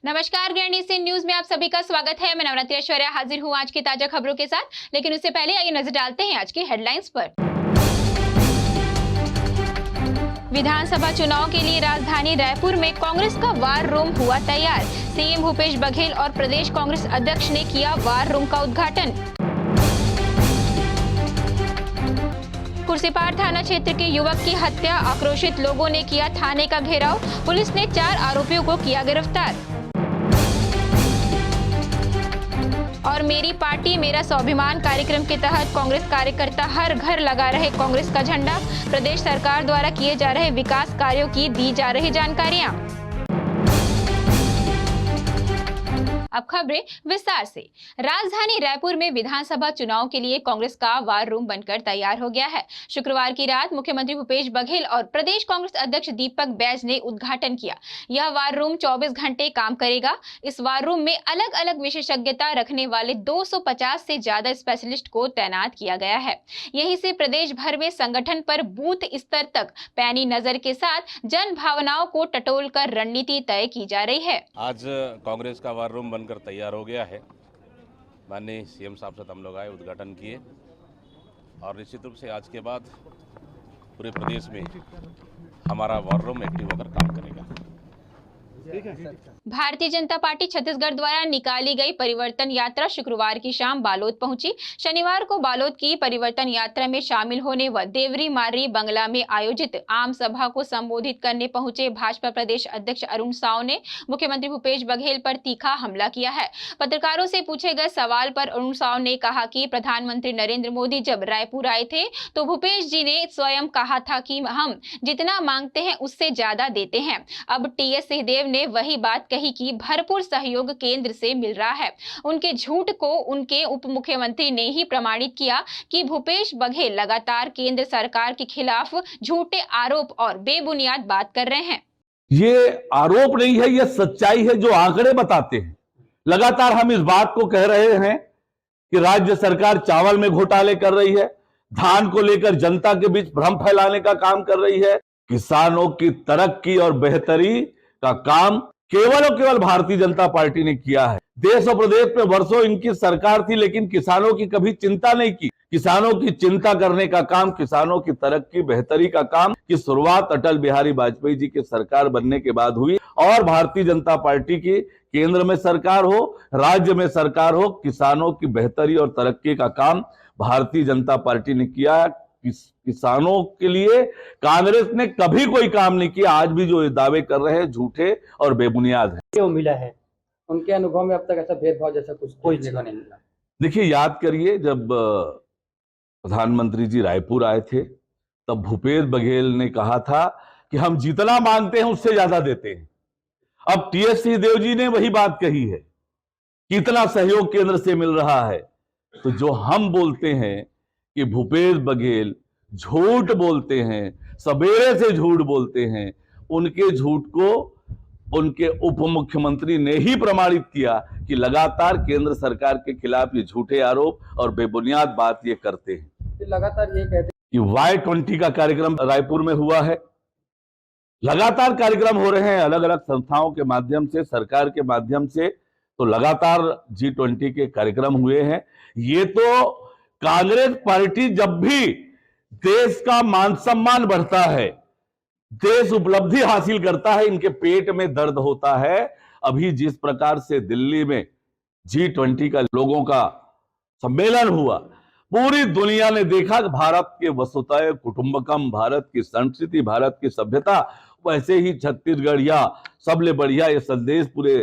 नमस्कार, grand east news में आप सभी का स्वागत है। मैं नवरात्रि ऐश्वर्या हाजिर हूँ आज की ताजा खबरों के साथ, लेकिन उससे पहले आइए नजर डालते हैं आज की हेडलाइंस पर। विधानसभा चुनाव के लिए राजधानी रायपुर में कांग्रेस का वार रूम हुआ तैयार। सीएम भूपेश बघेल और प्रदेश कांग्रेस अध्यक्ष ने किया वार रूम का उद्घाटन। कुर्सीपार थाना क्षेत्र के युवक की हत्या, आक्रोशित लोगों ने किया थाने का घेराव। पुलिस ने 4 आरोपियों को किया गिरफ्तार। और मेरी पार्टी मेरा स्वाभिमान कार्यक्रम के तहत कांग्रेस कार्यकर्ता हर घर लगा रहे कांग्रेस का झंडा। प्रदेश सरकार द्वारा किए जा रहे विकास कार्यों की दी जा रही जानकारियां। अब खबरें विस्तार से। राजधानी रायपुर में विधानसभा चुनाव के लिए कांग्रेस का वार रूम बनकर तैयार हो गया है। शुक्रवार की रात मुख्यमंत्री भूपेश बघेल और प्रदेश कांग्रेस अध्यक्ष दीपक बैज ने उद्घाटन किया। यह वार रूम 24 घंटे काम करेगा। इस वार रूम में अलग अलग विशेषज्ञता रखने वाले 250 से ज्यादा स्पेशलिस्ट को तैनात किया गया है। यहीं से प्रदेश भर में संगठन पर बूथ स्तर तक पैनी नजर के साथ जन भावनाओं को टटोलकर रणनीति तय की जा रही है। आज कांग्रेस का वार रूम बनकर तैयार हो गया है। माननीय सीएम साहब से हम लोग आए, उद्घाटन किए और निश्चित रूप से आज के बाद पूरे प्रदेश में हमारा वार रूम एक्टिव होकर काम करेगा। भारतीय जनता पार्टी छत्तीसगढ़ द्वारा निकाली गई परिवर्तन यात्रा शुक्रवार की शाम बालोद पहुंची। शनिवार को बालोद की परिवर्तन यात्रा में शामिल होने व देवरी मार्री बंगला में आयोजित आम सभा को संबोधित करने पहुंचे भाजपा प्रदेश अध्यक्ष अरुण साव ने मुख्यमंत्री भूपेश बघेल पर तीखा हमला किया है। पत्रकारों से पूछे गए सवाल पर अरुण साव ने कहा कि प्रधानमंत्री नरेंद्र मोदी जब रायपुर आए थे तो भूपेश जी ने स्वयं कहा था कि हम जितना मांगते हैं उससे ज्यादा देते हैं। अब टीएस सिंहदेव ने वही बात कही कि भरपूर सहयोग केंद्र से मिल रहा है। उनके झूठ को उनके उप मुख्यमंत्री ने ही प्रमाणित किया कि भूपेश बघेल लगातार केंद्र सरकार के खिलाफ झूठे आरोप और बेबुनियाद बात कर रहे हैं। ये आरोप नहीं है, ये सच्चाई है जो आंकड़े बताते हैं। लगातार हम इस बात को कह रहे हैं कि राज्य सरकार चावल में घोटाले कर रही है, धान को लेकर जनता के बीच भ्रम फैलाने का काम कर रही है। किसानों की तरक्की और बेहतरी का काम केवल और केवल भारतीय जनता पार्टी ने किया है। देश और प्रदेश में वर्षों इनकी सरकार थी, लेकिन किसानों की कभी चिंता नहीं की। किसानों की चिंता करने का काम, किसानों की तरक्की बेहतरी का काम की शुरुआत अटल बिहारी वाजपेयी जी की सरकार बनने के बाद हुई। और भारतीय जनता पार्टी की केंद्र में सरकार हो, राज्य में सरकार हो, किसानों की बेहतरी और तरक्की का काम भारतीय जनता पार्टी ने किया। किसानों के लिए कांग्रेस ने कभी कोई काम नहीं किया। आज भी जो ये दावे कर रहे हैं झूठे और बेबुनियाद है। क्यों मिला है? उनके अनुभव में अब तक ऐसा भेदभाव जैसा कुछ कोई जगह नहीं मिला। देखिए, याद करिए, जब प्रधानमंत्री जी रायपुर आए थे तब भूपेश बघेल ने कहा था कि हम जितना मांगते हैं उससे ज्यादा देते हैं। अब टीएस सिंहदेव जी ने वही बात कही है, कितना सहयोग केंद्र से मिल रहा है। तो जो हम बोलते हैं कि भूपेश बघेल झूठ बोलते हैं, सवेरे से झूठ बोलते हैं, उनके झूठ को उनके उप मुख्यमंत्री ने ही प्रमाणित किया कि लगातार केंद्र सरकार के खिलाफ ये झूठे आरोप और बेबुनियाद बात ये करते हैं। लगातार ये कहते हैं कि Y20 का कार्यक्रम रायपुर में हुआ है। लगातार कार्यक्रम हो रहे हैं अलग अलग संस्थाओं के माध्यम से, सरकार के माध्यम से, तो लगातार G20 के कार्यक्रम हुए हैं। ये तो कांग्रेस पार्टी जब भी देश का मान सम्मान बढ़ता है, देश उपलब्धि हासिल करता है, इनके पेट में दर्द होता है। अभी जिस प्रकार से दिल्ली में G20 का लोगों का सम्मेलन हुआ, पूरी दुनिया ने देखा कि भारत के वसुधैव कुटुंबकम, भारत की संस्कृति, भारत की सभ्यता, वैसे ही छत्तीसगढ़ या सबले बढ़िया ये संदेश पूरे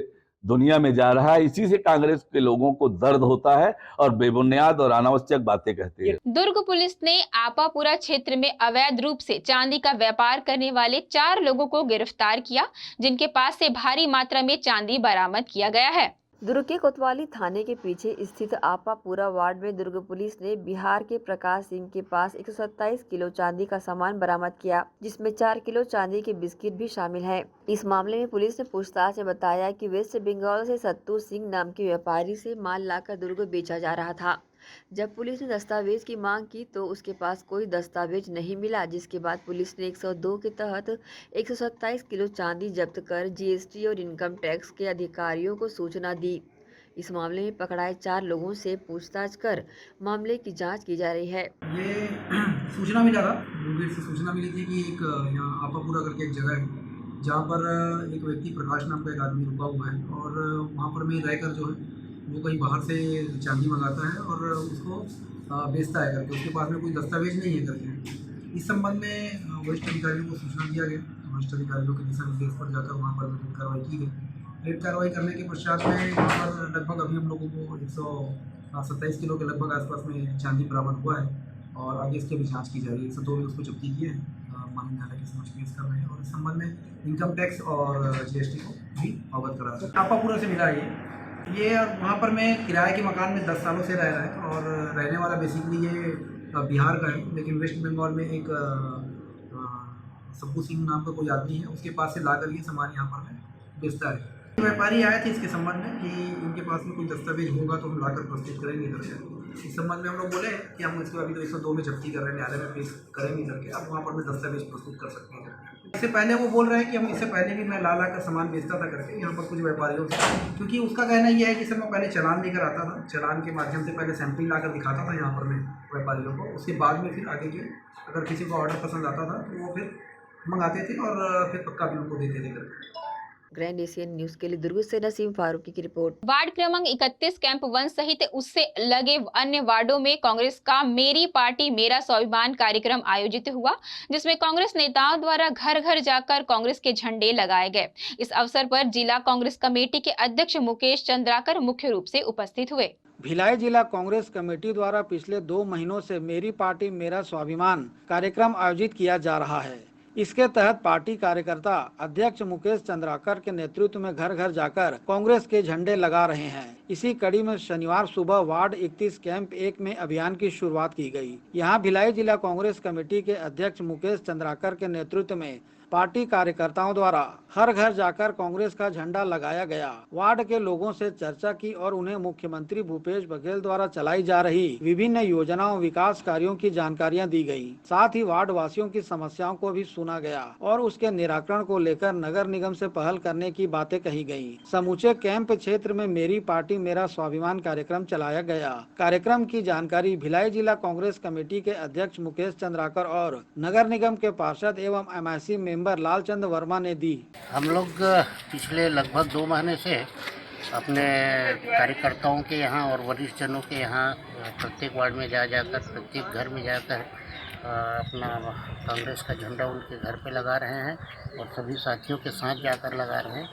दुनिया में जा रहा है। इसी से कांग्रेस के लोगों को दर्द होता है और बेबुनियाद और अनावश्यक बातें कहते हैं। दुर्ग पुलिस ने आपापुरा क्षेत्र में अवैध रूप से चांदी का व्यापार करने वाले 4 लोगों को गिरफ्तार किया, जिनके पास से भारी मात्रा में चांदी बरामद किया गया है। दुर्ग के कोतवाली थाने के पीछे स्थित आपापुरा वार्ड में दुर्ग पुलिस ने बिहार के प्रकाश सिंह के पास 127 किलो चांदी का सामान बरामद किया, जिसमें 4 किलो चांदी के बिस्किट भी शामिल हैं। इस मामले में पुलिस ने पूछताछ में बताया कि वेस्ट बंगाल से सत्तू सिंह नाम के व्यापारी से माल लाकर दुर्ग बेचा जा रहा था। जब पुलिस ने दस्तावेज की मांग की तो उसके पास कोई दस्तावेज नहीं मिला, जिसके बाद पुलिस ने 102 के तहत 127 किलो चांदी जब्त कर जीएसटी और इनकम टैक्स के अधिकारियों को सूचना दी। इस मामले में पकड़ाए 4 लोगों से पूछताछ कर मामले की जांच की जा रही है। ये सूचना मिला था, मुंगेर से सूचना मिली थी कि एक यहाँ आपापुरा करके एक जगह है जहाँ पर एक व्यक्ति प्रकाश नाम का एक आदमी रुका हुआ है और वहाँ पर मैं रहकर जो है वो कहीं बाहर से चांदी मंगाता है और उसको बेचता है करके, उसके पास में कोई दस्तावेज नहीं है करके। इस संबंध में वरिष्ठ अधिकारियों को सूचना दिया गया। वरिष्ठ अधिकारियों के दिशा निर्देश पर जाकर वहाँ पर रेड कार्रवाई की गई। रेड कार्रवाई करने के पश्चात में वहाँ पर लगभग अभी हम लोगों को 127 किलो के लगभग आसपास में चांदी बरामद हुआ है और आगे इसकी अभी जांच की जा रही है। 102 में उसको जब्ती की है, माननीय न्यायालय के समक्ष पेश कर रहे हैं और इस संबंध में इनकम टैक्स और जीएसटी को भी अवगत करा रहे हैं। आपापुरा से मिला ये वहाँ पर मैं किराए के मकान में 10 सालों से रह रहा है और रहने वाला बेसिकली ये बिहार का है, लेकिन वेस्ट बंगाल में एक सब्बू सिंह नाम का कोई आदमी है, उसके पास से लाकर ये सामान यहाँ पर बेचता है। व्यापारी आए थे इसके संबंध में कि इनके पास में कोई दस्तावेज होगा तो हम लाकर प्रस्तुत करेंगे करके। इस संबंध में हम लोग बोले कि हम इसको अभी तो 102 में जब्ती कर रहे हैं, न्यायालय में पेश करेंगे करके, अब वहाँ पर मैं दस्तावेज प्रस्तुत कर सकते हैं। इससे पहले वो बोल रहे हैं कि हम इससे पहले भी मैं ला कर सामान बेचता था करके यहाँ पर कुछ व्यापारियों से, क्योंकि उसका कहना ये है कि सर मैं पहले चालान लेकर आता था, चालान के माध्यम से पहले सैंपल ला कर दिखाता था यहाँ पर मैं व्यापारियों को, उसके बाद में फिर आगे के अगर किसी को ऑर्डर पसंद आता था तो वो फिर मंगाते थे और फिर पक्का भी उनको देते थे करके। ग्रैंड एशियन न्यूज के लिए दुर्ग से नसीम फारूकी की रिपोर्ट। वार्ड क्रमांक 31 कैंप 1 सहित उससे लगे अन्य वार्डों में कांग्रेस का मेरी पार्टी मेरा स्वाभिमान कार्यक्रम आयोजित हुआ, जिसमें कांग्रेस नेताओं द्वारा घर घर जाकर कांग्रेस के झंडे लगाए गए। इस अवसर पर जिला कांग्रेस कमेटी के अध्यक्ष मुकेश चंद्राकर मुख्य रूप से उपस्थित हुए। भिलाई जिला कांग्रेस कमेटी द्वारा पिछले 2 महीनों से मेरी पार्टी मेरा स्वाभिमान कार्यक्रम आयोजित किया जा रहा है। इसके तहत पार्टी कार्यकर्ता अध्यक्ष मुकेश चंद्राकर के नेतृत्व में घर घर जाकर कांग्रेस के झंडे लगा रहे हैं। इसी कड़ी में शनिवार सुबह वार्ड 31 कैंप 1 में अभियान की शुरुआत की गई। यहां भिलाई जिला कांग्रेस कमेटी के अध्यक्ष मुकेश चंद्राकर के नेतृत्व में पार्टी कार्यकर्ताओं द्वारा हर घर जाकर कांग्रेस का झंडा लगाया गया। वार्ड के लोगों से चर्चा की और उन्हें मुख्यमंत्री भूपेश बघेल द्वारा चलाई जा रही विभिन्न योजनाओं विकास कार्यों की जानकारियां दी गई। साथ ही वार्ड वासियों की समस्याओं को भी सुना गया और उसके निराकरण को लेकर नगर निगम से पहल करने की बातें कही गयी। समूचे कैंप क्षेत्र में मेरी पार्टी मेरा स्वाभिमान कार्यक्रम चलाया गया। कार्यक्रम की जानकारी भिलाई जिला कांग्रेस कमेटी के अध्यक्ष मुकेश चंद्राकर और नगर निगम के पार्षद एवं MIC मेंबर लालचंद वर्मा ने दी। हम लोग पिछले लगभग 2 महीने से अपने कार्यकर्ताओं के यहाँ और वरिष्ठ जनों के यहाँ प्रत्येक वार्ड में जाकर प्रत्येक घर में जाकर अपना कांग्रेस का झंडा उनके घर पे लगा रहे हैं और सभी साथियों के साथ जाकर लगा रहे हैं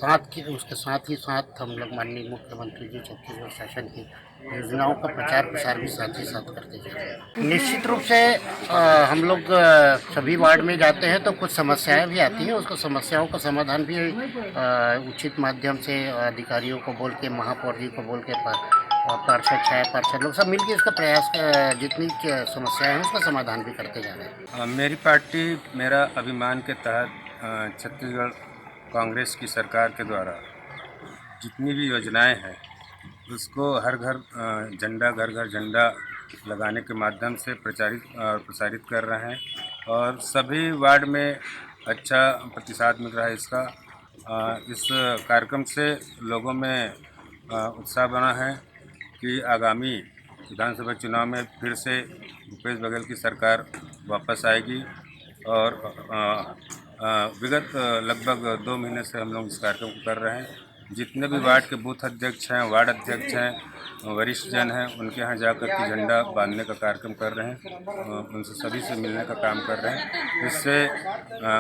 और उसके साथ ही साथ हम लोग माननीय मुख्यमंत्री जी छत्तीसगढ़ शासन की योजनाओं का प्रचार प्रसार भी साथ ही साथ करते जा रहे हैं। निश्चित रूप से हम लोग सभी वार्ड में जाते हैं तो कुछ समस्याएं भी आती हैं, उसको समस्याओं का समाधान भी उचित माध्यम से अधिकारियों को बोल के, महापौर जी को बोल के, पार्षद छाया पार्षद लोग सब मिलकर इसका प्रयास, जितनी समस्याएं हैं उसका समाधान भी करते जा रहे हैं। मेरी पार्टी मेरा अभिमान के तहत छत्तीसगढ़ कांग्रेस की सरकार के द्वारा जितनी भी योजनाएं हैं उसको हर घर झंडा, घर घर झंडा लगाने के माध्यम से प्रसारित कर रहे हैं और सभी वार्ड में अच्छा प्रतिसाद मिल रहा है इसका। इस कार्यक्रम से लोगों में उत्साह बना है कि आगामी विधानसभा चुनाव में फिर से भूपेश बघेल की सरकार वापस आएगी और विगत लगभग 2 महीने से हम लोग इस कार्यक्रम को कर रहे हैं। जितने भी वार्ड के बूथ अध्यक्ष हैं, वार्ड अध्यक्ष हैं, वरिष्ठ जन हैं, उनके यहाँ जाकर के झंडा बांधने का कार्यक्रम कर रहे हैं, उनसे सभी से मिलने का काम कर रहे हैं। इससे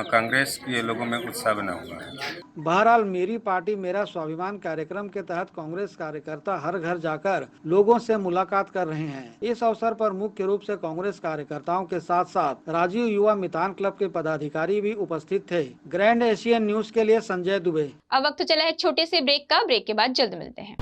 कांग्रेस के लोगों में उत्साह बना हुआ है। बहरहाल मेरी पार्टी मेरा स्वाभिमान कार्यक्रम के तहत कांग्रेस कार्यकर्ता हर घर जाकर लोगों से मुलाकात कर रहे हैं। इस अवसर पर मुख्य रूप से कांग्रेस कार्यकर्ताओं के साथ साथ राजीव युवा मितान क्लब के पदाधिकारी भी उपस्थित थे। ग्रैंड एशियन न्यूज के लिए संजय दुबे। अब वक्त चला है छोटे से ब्रेक का। ब्रेक के बाद जल्द मिलते हैं।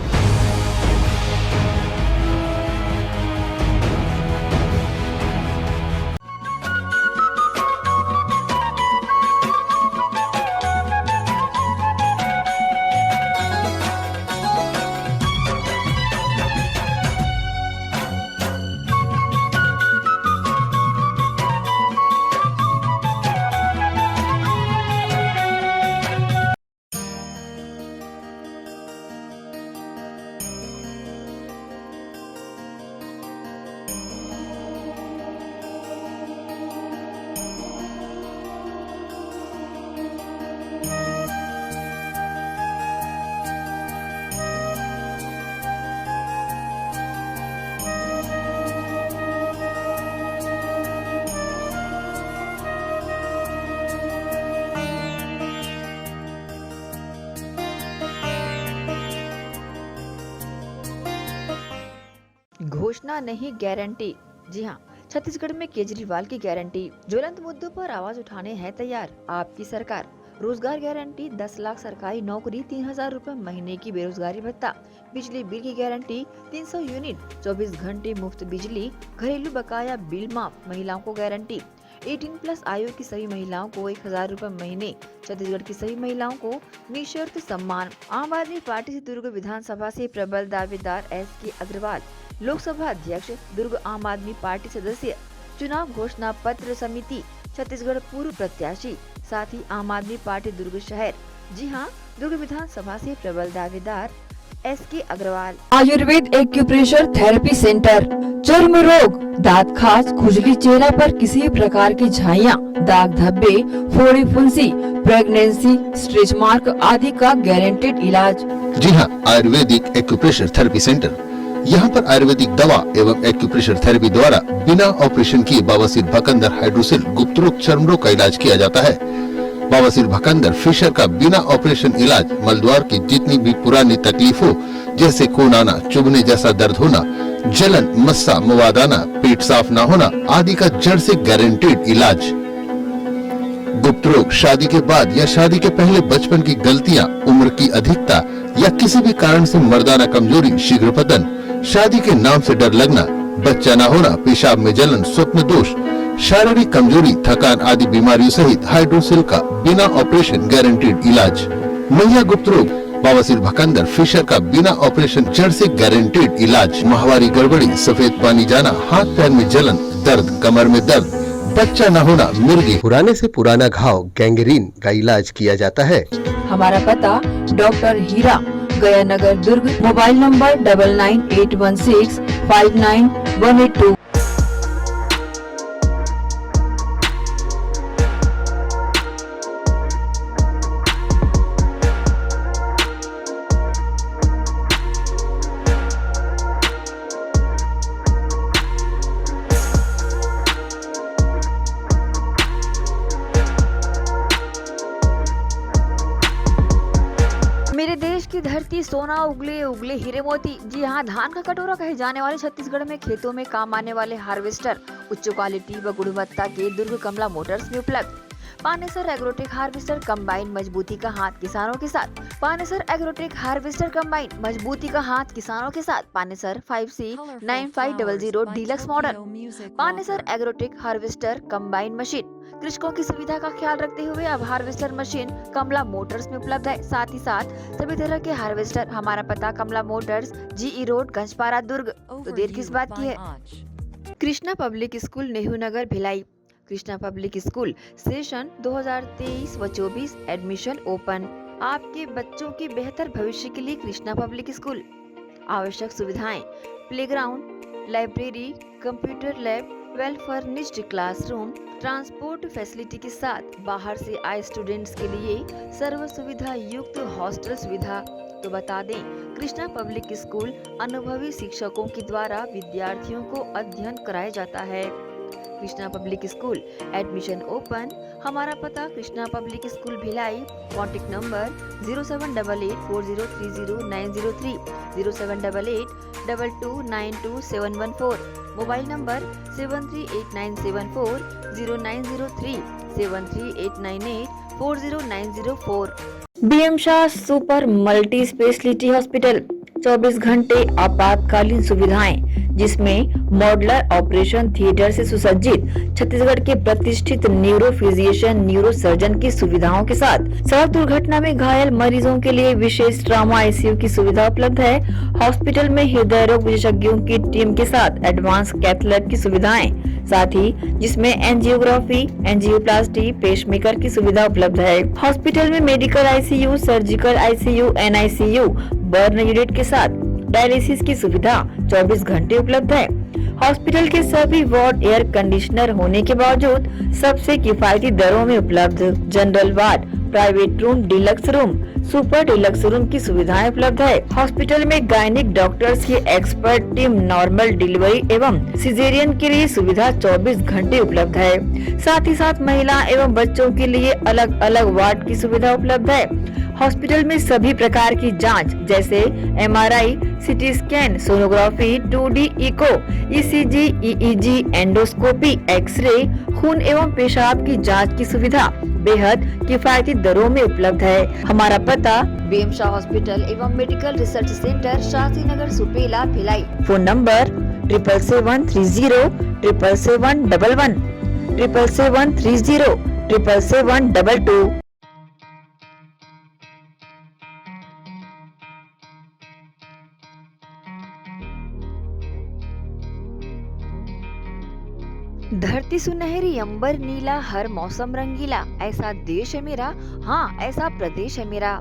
घोषणा नहीं गारंटी। जी हाँ, छत्तीसगढ़ में केजरीवाल की गारंटी। ज्वलंत मुद्दों पर आवाज उठाने है तैयार आपकी सरकार। रोजगार गारंटी 10 लाख सरकारी नौकरी, 3000 रुपए महीने की बेरोजगारी भत्ता, बिजली बिल की गारंटी 300 यूनिट, 24 घंटे मुफ्त बिजली, घरेलू बकाया बिल माफ, महिलाओं को गारंटी, 18+ आयु की सभी महिलाओं को 1000 रुपए महीने, छत्तीसगढ़ की सभी महिलाओं को निःशर्त सम्मान। आम आदमी पार्टी से दुर्ग विधानसभा से प्रबल दावेदार SK अग्रवाल, लोकसभा अध्यक्ष, दुर्ग आम आदमी पार्टी सदस्य, चुनाव घोषणा पत्र समिति, छत्तीसगढ़ पूर्व प्रत्याशी, साथ ही आम आदमी पार्टी दुर्ग शहर। जी हाँ, दुर्ग विधानसभा से प्रबल दावेदार SK Agrawal. Ayurveda acupressure therapy centre, चर्म रोग, दांत खाज, खुजली, चेहरा पर किसी प्रकार की झाइयाँ, दाग धब्बे, फोड़ी फुंसी, प्रेगनेंसी, स्ट्रेच मार्क आदि का गारंटेड इलाज। जी हाँ, आयुर्वेदिक एक्यूप्रेशर थेरेपी सेंटर। यहाँ पर आयुर्वेदिक दवा एवं एक्यूप्रेशर थेरेपी द्वारा बिना ऑपरेशन किए बवासीर, भकंदर, हाइड्रोसिल, गुप्त रोग, चर्म रोग का इलाज किया जाता है। बवासीर, भकंदर, फिशर का बिना ऑपरेशन इलाज, मलद्वार की जितनी भी पुरानी तकलीफ हो, जैसे खून आना, चुभने जैसा दर्द होना, जलन, मस्सा, मवाद आना, पेट साफ न होना आदि का जड़ से गारंटेड इलाज। गुप्त रोग, शादी के बाद या शादी के पहले बचपन की गलतियां, उम्र की अधिकता या किसी भी कारण से मर्दाना कमजोरी, शीघ्र पतन, शादी के नाम से डर लगना, बच्चा न होना, पेशाब में जलन, स्वप्न दोष, शारीरिक कमजोरी, थकान आदि बीमारियों सहित हाइड्रोसिल का बिना ऑपरेशन गारंटेड इलाज। महिला गुप्त रोग, बवासीर, भकंदर, फिशर का बिना ऑपरेशन जड़ से गारंटेड इलाज। माहवारी गड़बड़ी, सफेद पानी जाना, हाथ पैर में जलन, दर्द, कमर में दर्द, बच्चा न होना, मिर्गी, पुराने से पुराना घाव, गैंग्रीन का इलाज किया जाता है। हमारा पता डॉक्टर हीरा, गया नगर, दुर्ग। Mobile number 9981659182। मेरे देश की धरती सोना उगले उगले हीरे मोती। जी हाँ, धान का कटोरा कहे जाने वाले छत्तीसगढ़ में खेतों में काम आने वाले हार्वेस्टर उच्च क्वालिटी व गुणवत्ता के दुर्ग कमला मोटर्स में उपलब्ध। पानेसर एग्रोटेक हार्वेस्टर कंबाइन, मजबूती का हाथ किसानों के साथ। पानेसर एग्रोटेक हार्वेस्टर कंबाइन, मजबूती का हाथ किसानों के साथ। Panesar 5C9500 deluxe model. Panesar agrotech harvester combine machine, कृषकों की सुविधा का ख्याल रखते हुए अब हार्वेस्टर मशीन कमला मोटर्स में उपलब्ध है। साथ ही साथ सभी तरह के हार्वेस्टर। हमारा पता Kamala motors, GE road, Ganjpara, Durg. तो देर किस बात की है। Krishna public school, Nehru Nagar, Bhilai. Krishna public school session 2023 व 24 एडमिशन ओपन। आपके बच्चों के बेहतर भविष्य के लिए कृष्णा पब्लिक स्कूल। आवश्यक सुविधाएं, playground, library, computer lab, well furnished classroom, transport facility के साथ बाहर से आए स्टूडेंट्स के लिए सर्व सुविधा युक्त हॉस्टल सुविधा। तो बता दें, कृष्णा पब्लिक स्कूल अनुभवी शिक्षकों के द्वारा विद्यार्थियों को अध्ययन कराया जाता है। Krishna public school admission open. हमारा पता Krishna public school Bhilai. Contact number 078840309003, 078822927114। Mobile number 7389740903, 7389840904। BM Shah super multi speciality hospital, 24 घंटे आपातकालीन सुविधाएं, जिसमें मॉडुलर ऑपरेशन थिएटर से सुसज्जित, छत्तीसगढ़ के प्रतिष्ठित न्यूरो फिजिशियन, न्यूरो सर्जन की सुविधाओं के साथ सड़क दुर्घटना में घायल मरीजों के लिए विशेष ट्रॉमा ICU की सुविधा उपलब्ध है। हॉस्पिटल में हृदय रोग विशेषज्ञों की टीम के साथ एडवांस कैथ लैब की सुविधाएं, साथ ही जिसमें एंजियोग्राफी, एंजियोप्लास्टी, पेसमेकर की सुविधा उपलब्ध है। हॉस्पिटल में medical ICU, surgical ICU, NICU, burn unit के साथ डायलिसिस की सुविधा 24 घंटे उपलब्ध है। हॉस्पिटल के सभी वार्ड एयर कंडीशनर होने के बावजूद सबसे किफायती दरों में उपलब्ध। General ward, private room, deluxe room, super deluxe room की सुविधाएं उपलब्ध है। हॉस्पिटल में गायनिक डॉक्टर्स की एक्सपर्ट टीम, नॉर्मल डिलीवरी एवं सिजेरियन के लिए सुविधा 24 घंटे उपलब्ध है। साथ ही साथ महिला एवं बच्चों के लिए अलग अलग वार्ड की सुविधा उपलब्ध है। हॉस्पिटल में सभी प्रकार की जांच जैसे MRI, CT scan, sonography, 2D echo, ECG, EEG, endoscopy, x-ray, खून एवं पेशाब की जांच की सुविधा बेहद किफायती दरों में उपलब्ध है। हमारा पता BM शाह हॉस्पिटल एवं medical research centre, Shastri Nagar, Supela, Bhilai. Phone number 77730 77711 77730 77722। धरती सुनहरी, अंबर नीला, हर मौसम रंगीला, ऐसा देश है मेरा, हाँ ऐसा प्रदेश है मेरा।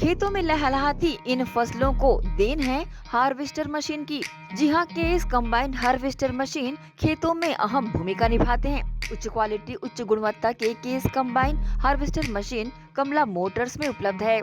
खेतों में लहलहाती इन फसलों को देन है हार्वेस्टर मशीन की। जी हाँ, केस कंबाइंड हार्वेस्टर मशीन खेतों में अहम भूमिका निभाते हैं। उच्च क्वालिटी, उच्च गुणवत्ता के केस कंबाइंड हार्वेस्टर मशीन कमला मोटर्स में उपलब्ध है।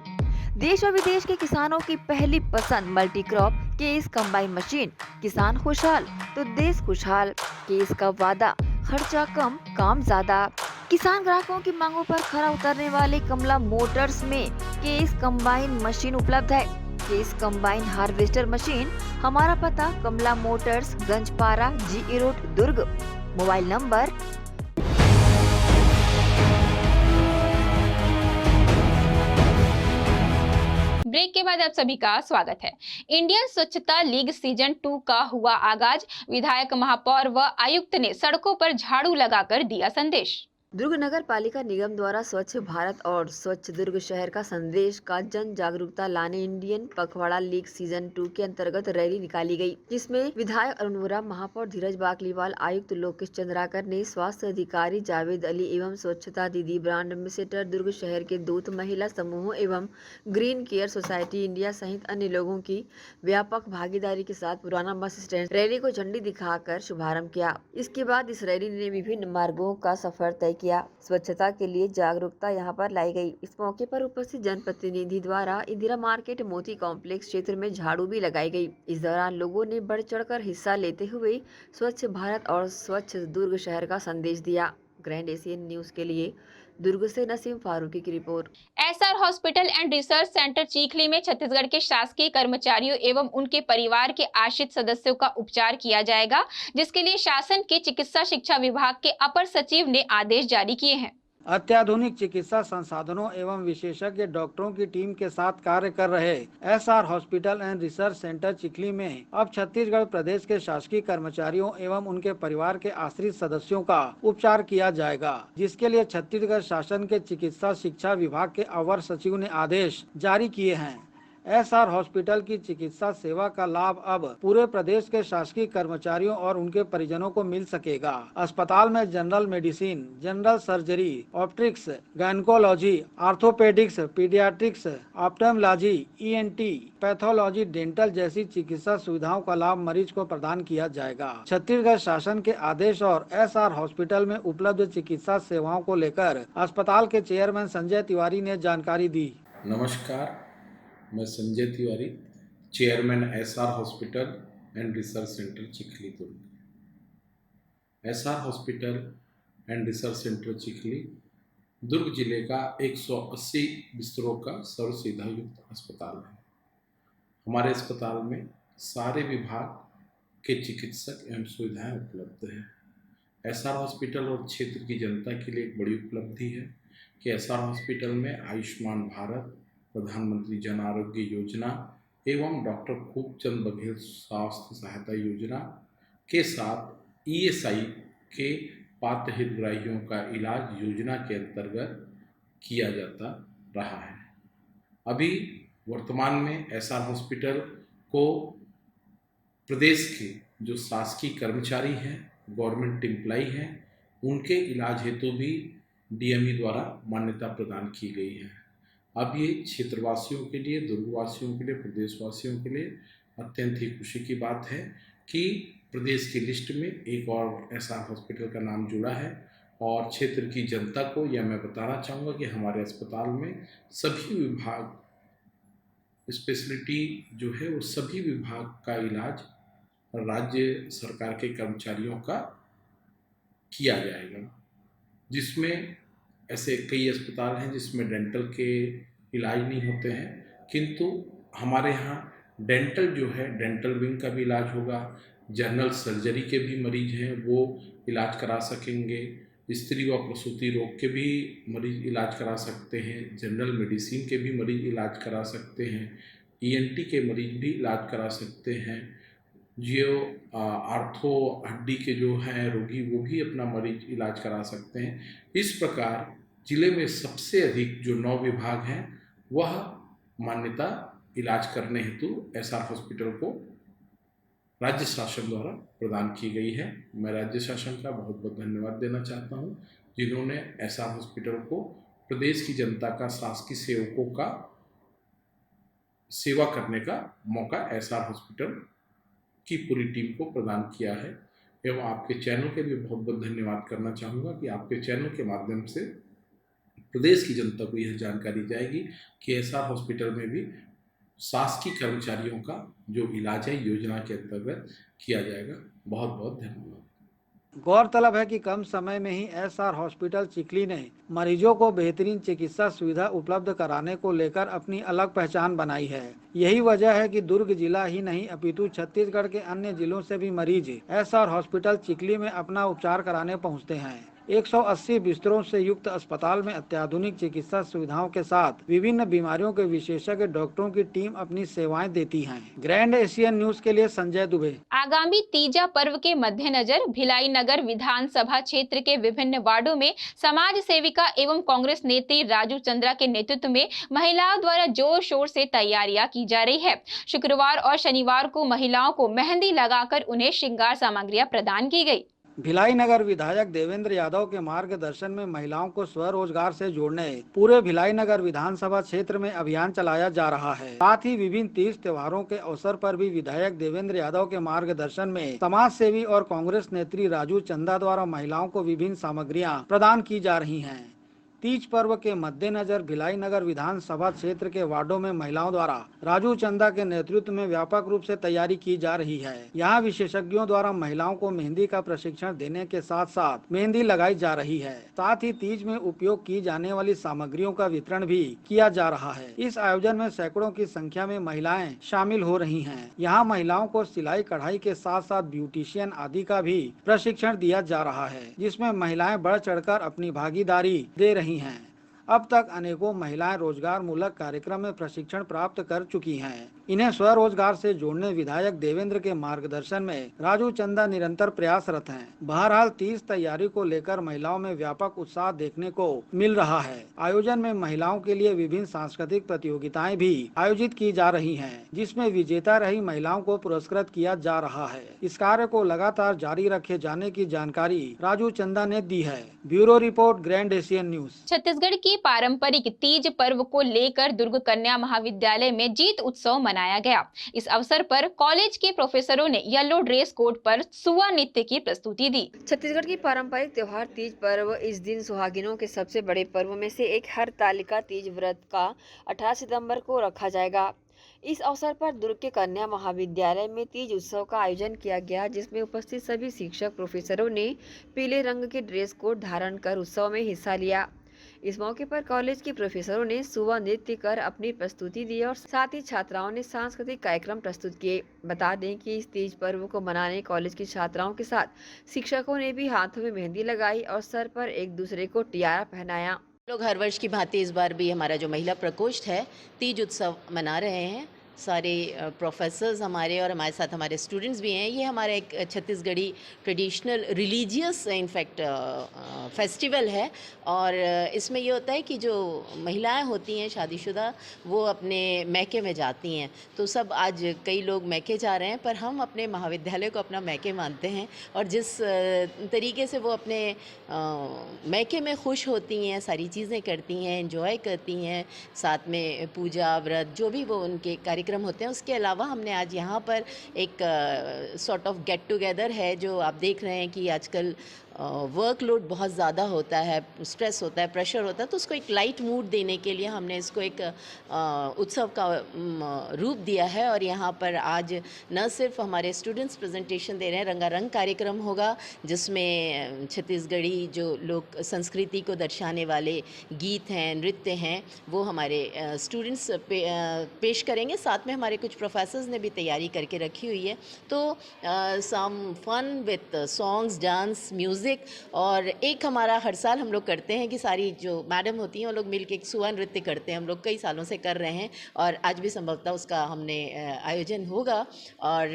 देश और विदेश के किसानों की पहली पसंद multi crop case combine machine. किसान खुशहाल तो देश खुशहाल। केस का वादा, खर्चा कम, काम ज्यादा। किसान ग्राहकों की मांगों पर खरा उतरने वाले कमला मोटर्स में केस कंबाइन मशीन उपलब्ध है। Case combine harvester machine. हमारा पता Kamala Motors, Ganjpara, GE road, दुर्ग। मोबाइल नंबर ब्रेक के बाद आप सभी का स्वागत है। इंडियन स्वच्छता लीग सीजन 2 का हुआ आगाज। विधायक, महापौर व आयुक्त ने सड़कों पर झाड़ू लगाकर दिया संदेश। दुर्ग नगर पालिका निगम द्वारा स्वच्छ भारत और स्वच्छ दुर्ग शहर का संदेश का जन जागरूकता लाने इंडियन पखवाड़ा लीग सीजन 2 के अंतर्गत रैली निकाली गई, जिसमें विधायक अरुण वोरा, महापौर धीरज बाकलीवाल, आयुक्त लोकेश चंद्राकर ने स्वास्थ्य अधिकारी जावेद अली एवं स्वच्छता दीदी ब्रांड एम्बेसडर दुर्ग शहर के दूत, महिला समूहों एवं ग्रीन केयर सोसाइटी इंडिया सहित अन्य लोगों की व्यापक भागीदारी के साथ पुराना बस स्टैंड रैली को झंडी दिखाकर शुभारंभ किया। इसके बाद इस रैली ने विभिन्न मार्गों का सफर तय किया। स्वच्छता के लिए जागरूकता यहां पर लाई गई। इस मौके पर उपस्थित जनप्रतिनिधि द्वारा इंदिरा मार्केट, मोती कॉम्प्लेक्स क्षेत्र में झाड़ू भी लगाई गई। इस दौरान लोगों ने बढ़ चढ़कर हिस्सा लेते हुए स्वच्छ भारत और स्वच्छ दुर्ग शहर का संदेश दिया। ग्रैंड एशियन न्यूज के लिए दुर्ग से नसीम फारूकी की report. SR hospital and research centre Chikhli में छत्तीसगढ़ के शासकीय कर्मचारियों एवं उनके परिवार के आश्रित सदस्यों का उपचार किया जाएगा, जिसके लिए शासन के चिकित्सा शिक्षा विभाग के अपर सचिव ने आदेश जारी किए हैं। अत्याधुनिक चिकित्सा संसाधनों एवं विशेषज्ञ डॉक्टरों की टीम के साथ कार्य कर रहे SR hospital and research centre Chikhli में अब छत्तीसगढ़ प्रदेश के शासकीय कर्मचारियों एवं उनके परिवार के आश्रित सदस्यों का उपचार किया जाएगा, जिसके लिए छत्तीसगढ़ शासन के चिकित्सा शिक्षा विभाग के अवर सचिव ने आदेश जारी किए हैं। SR हॉस्पिटल की चिकित्सा सेवा का लाभ अब पूरे प्रदेश के शासकीय कर्मचारियों और उनके परिजनों को मिल सकेगा। अस्पताल में general medicine, general surgery, optics, gynaecology, orthopaedics, paediatrics, ophthalmology, ENT, pathology, dental जैसी चिकित्सा सुविधाओं का लाभ मरीज को प्रदान किया जाएगा। छत्तीसगढ़ शासन के आदेश और SR हॉस्पिटल में उपलब्ध चिकित्सा सेवाओं को लेकर अस्पताल के चेयरमैन संजय तिवारी ने जानकारी दी। नमस्कार, मैं Sanjay Tiwari, chairman SR hospital and research centre Chikhli Durg. SR hospital and research centre Chikhli Durg जिले का 180 बिस्तरों का सर्व सुविधा युक्त अस्पताल है। हमारे अस्पताल में सारे विभाग के चिकित्सक एवं सुविधाएं उपलब्ध हैं। SR हॉस्पिटल और क्षेत्र की जनता के लिए एक बड़ी उपलब्धि है कि SR हॉस्पिटल में आयुष्मान भारत, प्रधानमंत्री जन आरोग्य योजना एवं डॉक्टर खूबचंद बघेल स्वास्थ्य सहायता योजना के साथ ESI के पात्र हितग्राहियों का इलाज योजना के अंतर्गत किया जाता रहा है। अभी वर्तमान में SR हॉस्पिटल को प्रदेश के जो शासकीय कर्मचारी हैं, गवर्नमेंट एम्प्लॉई हैं, उनके इलाज हेतु भी DME द्वारा मान्यता प्रदान की गई है। अब ये क्षेत्रवासियों के लिए, दुर्गवासियों के लिए, प्रदेशवासियों के लिए अत्यंत ही खुशी की बात है कि प्रदेश की लिस्ट में एक और SR हॉस्पिटल का नाम जुड़ा है। और क्षेत्र की जनता को यह मैं बताना चाहूँगा कि हमारे अस्पताल में सभी विभाग स्पेशलिटी जो है वो सभी विभाग का इलाज राज्य सरकार के कर्मचारियों का किया जाएगा, जिसमें ऐसे कई अस्पताल हैं जिसमें डेंटल के इलाज नहीं होते हैं, किंतु हमारे यहाँ डेंटल जो है, डेंटल विंग का भी इलाज होगा, जनरल सर्जरी के भी मरीज हैं वो इलाज करा सकेंगे, स्त्री व प्रसूति रोग के भी मरीज इलाज करा सकते हैं, जनरल मेडिसिन के भी मरीज इलाज करा सकते हैं, ईएनटी के मरीज भी इलाज करा सकते हैं, जो आर्थो हड्डी के जो हैं रोगी वो भी अपना मरीज इलाज करा सकते हैं। इस प्रकार जिले में सबसे अधिक जो 9 विभाग हैं वह मान्यता इलाज करने हेतु एसआर हॉस्पिटल को राज्य शासन द्वारा प्रदान की गई है। मैं राज्य शासन का बहुत बहुत धन्यवाद देना चाहता हूं, जिन्होंने एसआर हॉस्पिटल को प्रदेश की जनता का, शासकीय सेवकों का सेवा करने का मौका एसआर हॉस्पिटल की पूरी टीम को प्रदान किया है। एवं आपके चैनल के लिए बहुत बहुत धन्यवाद करना चाहूँगा कि आपके चैनल के माध्यम से प्रदेश की जनता को यह जानकारी जाएगी कि एसआर हॉस्पिटल में भी शासकीय कर्मचारियों का जो इलाज है योजना के अंतर्गत किया जाएगा। बहुत बहुत धन्यवाद। गौरतलब है कि कम समय में ही एसआर हॉस्पिटल चिखली ने मरीजों को बेहतरीन चिकित्सा सुविधा उपलब्ध कराने को लेकर अपनी अलग पहचान बनाई है। यही वजह है कि दुर्ग जिला ही नहीं अपितु छत्तीसगढ़ के अन्य जिलों से भी मरीज एसआर हॉस्पिटल चिखली में अपना उपचार कराने पहुंचते हैं। 180 बिस्तरों से युक्त अस्पताल में अत्याधुनिक चिकित्सा सुविधाओं के साथ विभिन्न बीमारियों के विशेषज्ञ डॉक्टरों की टीम अपनी सेवाएं देती है। ग्रैंड एशियन न्यूज के लिए संजय दुबे। आगामी तीजा पर्व के मद्देनजर भिलाई नगर विधानसभा क्षेत्र के विभिन्न वार्डों में समाज सेविका एवं कांग्रेस नेत्री राजू चंद्रा के नेतृत्व में महिलाओं द्वारा जोर शोर से तैयारियां की जा रही है। शुक्रवार और शनिवार को महिलाओं को मेहंदी लगाकर उन्हें श्रृंगार सामग्रियां प्रदान की गई। भिलाई नगर विधायक देवेंद्र यादव के मार्गदर्शन में महिलाओं को स्वरोजगार से जोड़ने पूरे भिलाई नगर विधानसभा क्षेत्र में अभियान चलाया जा रहा है। साथ ही विभिन्न तीज त्योहारों के अवसर पर भी विधायक देवेंद्र यादव के मार्गदर्शन में समाज सेवी और कांग्रेस नेत्री राजू चंदा द्वारा महिलाओं को विभिन्न सामग्रियां प्रदान की जा रही हैं। तीज पर्व के मद्देनजर भिलाई नगर विधानसभा क्षेत्र के वार्डों में महिलाओं द्वारा राजू चंदा के नेतृत्व में व्यापक रूप से तैयारी की जा रही है। यहाँ विशेषज्ञों द्वारा महिलाओं को मेहंदी का प्रशिक्षण देने के साथ साथ मेहंदी लगाई जा रही है। साथ ही तीज में उपयोग की जाने वाली सामग्रियों का वितरण भी किया जा रहा है। इस आयोजन में सैकड़ों की संख्या में महिलाएं शामिल हो रही हैं। यहाँ महिलाओं को सिलाई कढ़ाई के साथ साथ ब्यूटिशियन आदि का भी प्रशिक्षण दिया जा रहा है, जिसमें महिलाएं बढ़ चढ़कर अपनी भागीदारी दे रही हैं। अब तक अनेकों महिलाएं रोजगार मूलक कार्यक्रम में प्रशिक्षण प्राप्त कर चुकी हैं। इन्हें स्वरोजगार से जोड़ने विधायक देवेंद्र के मार्गदर्शन में राजू चंदा निरंतर प्रयासरत हैं। बहरहाल तीज तैयारी को लेकर महिलाओं में व्यापक उत्साह देखने को मिल रहा है। आयोजन में महिलाओं के लिए विभिन्न सांस्कृतिक प्रतियोगिताएं भी आयोजित की जा रही हैं, जिसमें विजेता रही महिलाओं को पुरस्कृत किया जा रहा है। इस कार्य को लगातार जारी रखे जाने की जानकारी राजू चंदा ने दी है। Bureau report, grand Asian news. Chhattisgarh की पारंपरिक तीज पर्व को लेकर दुर्ग कन्या महाविद्यालय में जीत उत्सव मनाया गया। इस अवसर पर कॉलेज के प्रोफेसरों ने येलो ड्रेस कोड पर सुआ नृत्य की प्रस्तुति दी। छत्तीसगढ़ की पारंपरिक त्योहार तीज पर्व इस दिन सुहागिनों के सबसे बड़े पर्व में से एक हरतालिका तीज व्रत का 18 सितंबर को रखा जाएगा। इस अवसर पर दुर्ग के कन्या महाविद्यालय में तीज उत्सव का आयोजन किया गया, जिसमें उपस्थित सभी शिक्षक प्रोफेसरों ने पीले रंग के ड्रेस कोड धारण कर उत्सव में हिस्सा लिया। इस मौके पर कॉलेज के प्रोफेसरों ने सुवा नृत्य कर अपनी प्रस्तुति दी और साथ ही छात्राओं ने सांस्कृतिक कार्यक्रम प्रस्तुत किए। बता दें कि इस तीज पर्व को मनाने कॉलेज की छात्राओं के साथ शिक्षकों ने भी हाथों में मेहंदी लगाई और सर पर एक दूसरे को टियारा पहनाया। लोग हर वर्ष की भांति इस बार भी हमारा जो महिला प्रकोष्ठ है तीज उत्सव मना रहे हैं। सारे प्रोफेसर्स हमारे और हमारे साथ हमारे स्टूडेंट्स भी हैं। ये हमारा एक Chhattisgarhi traditional religious in fact festival है और इसमें ये होता है कि जो महिलाएं होती हैं शादीशुदा वो अपने मैके में जाती हैं। तो सब आज कई लोग मैके जा रहे हैं, पर हम अपने महाविद्यालय को अपना मैके मानते हैं और जिस तरीके से वो अपने मैके में खुश होती हैं, सारी चीज़ें करती हैं, एंजॉय करती हैं, साथ में पूजा व्रत जो भी वो उनके कार्यक्रम होते हैं। उसके अलावा हमने आज यहाँ पर एक सॉर्ट ऑफ गेट टुगेदर है जो आप देख रहे हैं कि आजकल वर्कलोड बहुत ज़्यादा होता है, स्ट्रेस होता है, प्रेशर होता है, तो उसको एक लाइट मूड देने के लिए हमने इसको एक उत्सव का रूप दिया है। और यहाँ पर आज न सिर्फ हमारे स्टूडेंट्स प्रेजेंटेशन दे रहे हैं, रंगारंग कार्यक्रम होगा जिसमें छत्तीसगढ़ी जो लोक संस्कृति को दर्शाने वाले गीत हैं, नृत्य हैं, वो हमारे स्टूडेंट्स पेश करेंगे। साथ में हमारे कुछ प्रोफेसर्स ने भी तैयारी करके रखी हुई है। तो some fun with songs, dance, music. और एक हमारा हर साल हम लोग करते हैं कि सारी जो मैडम होती हैं वो लोग मिलके एक सुवा नृत्य करते हैं। हम लोग कई सालों से कर रहे हैं और आज भी संभवतः उसका हमने आयोजन होगा। और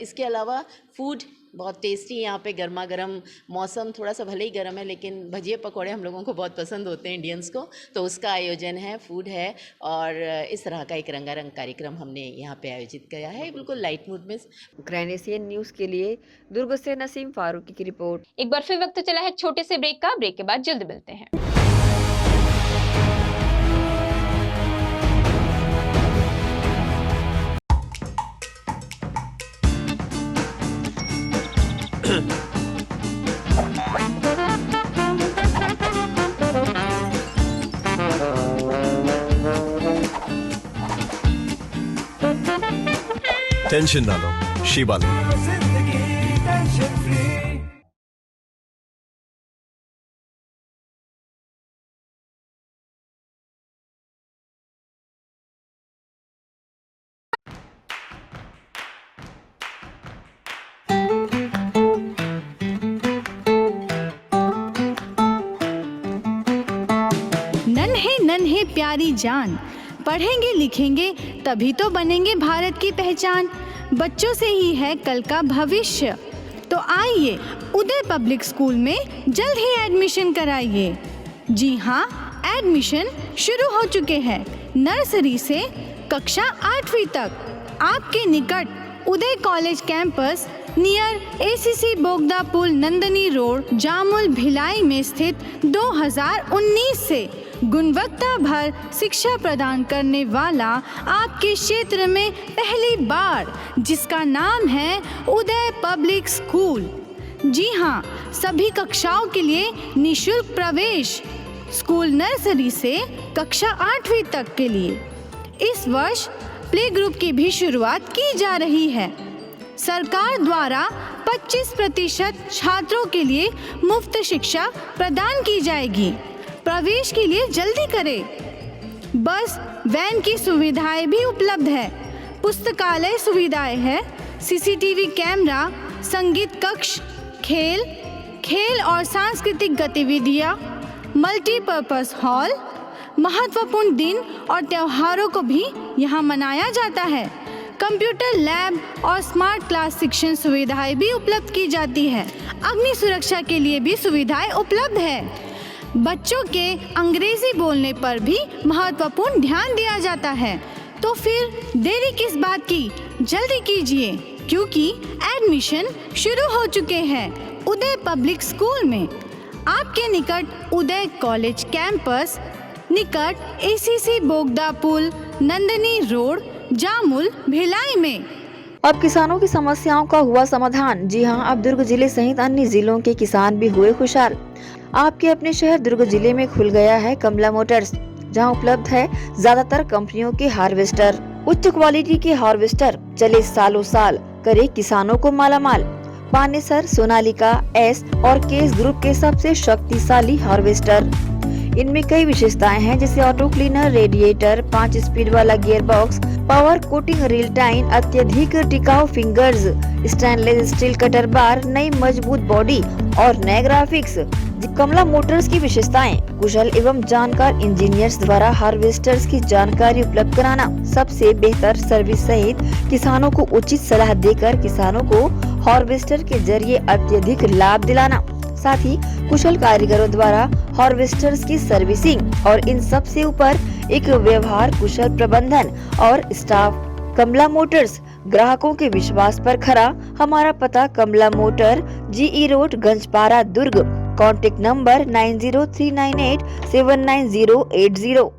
इसके अलावा फूड बहुत टेस्टी, यहाँ पे गर्मा गर्म, मौसम थोड़ा सा भले ही गर्म है लेकिन भजिए पकौड़े हम लोगों को बहुत पसंद होते हैं इंडियंस को, तो उसका आयोजन है, फूड है। और इस तरह का एक रंगारंग कार्यक्रम हमने यहाँ पे आयोजित किया है, बिल्कुल लाइट मूड में। ग्रैंड एशियन न्यूज़ के लिए दुर्ग से नसीम फारूकी की रिपोर्ट। एक बार फिर वक्त चला है एक छोटे से ब्रेक का। ब्रेक के बाद जल्द मिलते हैं। टेंशन ना लो, शिबा लो। नन्हे नन्हे प्यारी जान, पढ़ेंगे लिखेंगे तभी तो बनेंगे भारत की पहचान। बच्चों से ही है कल का भविष्य, तो आइए उदय पब्लिक स्कूल में जल्द ही एडमिशन कराइए। जी हाँ, एडमिशन शुरू हो चुके हैं। नर्सरी से कक्षा 8वीं तक आपके निकट उदय कॉलेज कैंपस नियर एसीसी बोगदा पुल, नंदनी रोड, जामुल, भिलाई में स्थित 2019 से गुणवत्ता भर शिक्षा प्रदान करने वाला आपके क्षेत्र में पहली बार, जिसका नाम है उदय पब्लिक स्कूल। जी हाँ, सभी कक्षाओं के लिए निःशुल्क प्रवेश। स्कूल नर्सरी से कक्षा 8वीं तक के लिए इस वर्ष प्ले ग्रुप की भी शुरुआत की जा रही है। सरकार द्वारा 25% छात्रों के लिए मुफ्त शिक्षा प्रदान की जाएगी। प्रवेश के लिए जल्दी करें। बस वैन की सुविधाएं भी उपलब्ध है। पुस्तकालय सुविधाएं है, सीसीटीवी कैमरा, संगीत कक्ष, खेल और सांस्कृतिक गतिविधियां, मल्टीपर्पस हॉल। महत्वपूर्ण दिन और त्योहारों को भी यहाँ मनाया जाता है। कंप्यूटर लैब और स्मार्ट क्लास शिक्षण सुविधाएं भी उपलब्ध की जाती है। अग्नि सुरक्षा के लिए भी सुविधाएं उपलब्ध है। बच्चों के अंग्रेजी बोलने पर भी महत्वपूर्ण ध्यान दिया जाता है। तो फिर देरी किस बात की, जल्दी कीजिए क्योंकि एडमिशन शुरू हो चुके हैं उदय पब्लिक स्कूल में। आपके निकट उदय कॉलेज कैंपस निकट एसीसी बोगदा पुल, नंदनी रोड, जामुल, भिलाई में। अब किसानों की समस्याओं का हुआ समाधान। जी हाँ, अब दुर्ग जिले सहित अन्य जिलों के किसान भी हुए खुशहाल। आपके अपने शहर दुर्ग जिले में खुल गया है कमला मोटर्स, जहां उपलब्ध है ज्यादातर कंपनियों के हार्वेस्टर। उच्च क्वालिटी के हार्वेस्टर चले सालों साल, करे किसानों को मालामाल। पानेसर, सोनालिका, एस और केस ग्रुप के सबसे शक्तिशाली हार्वेस्टर। इनमें कई विशेषताएं हैं, जैसे ऑटो क्लीनर, रेडिएटर, 5 स्पीड वाला gear box, power coating reel time, अत्यधिक टिकाऊ फिंगर्स, स्टेनलेस स्टील कटर बार, नई मजबूत बॉडी और नए ग्राफिक्स। कमला मोटर्स की विशेषताएं: कुशल एवं जानकार इंजीनियर्स द्वारा हार्वेस्टर्स की जानकारी उपलब्ध कराना, सबसे बेहतर सर्विस सहित किसानों को उचित सलाह देकर किसानों को हार्वेस्टर के जरिए अत्यधिक लाभ दिलाना, साथ ही कुशल कारीगरों द्वारा हार्वेस्टर्स की सर्विसिंग और इन सब से ऊपर एक व्यवहार कुशल प्रबंधन और स्टाफ। कमला मोटर्स, ग्राहकों के विश्वास पर खरा। हमारा पता Kamala motor, GE road, Ganjpara, Durg. Contact number 9039879080।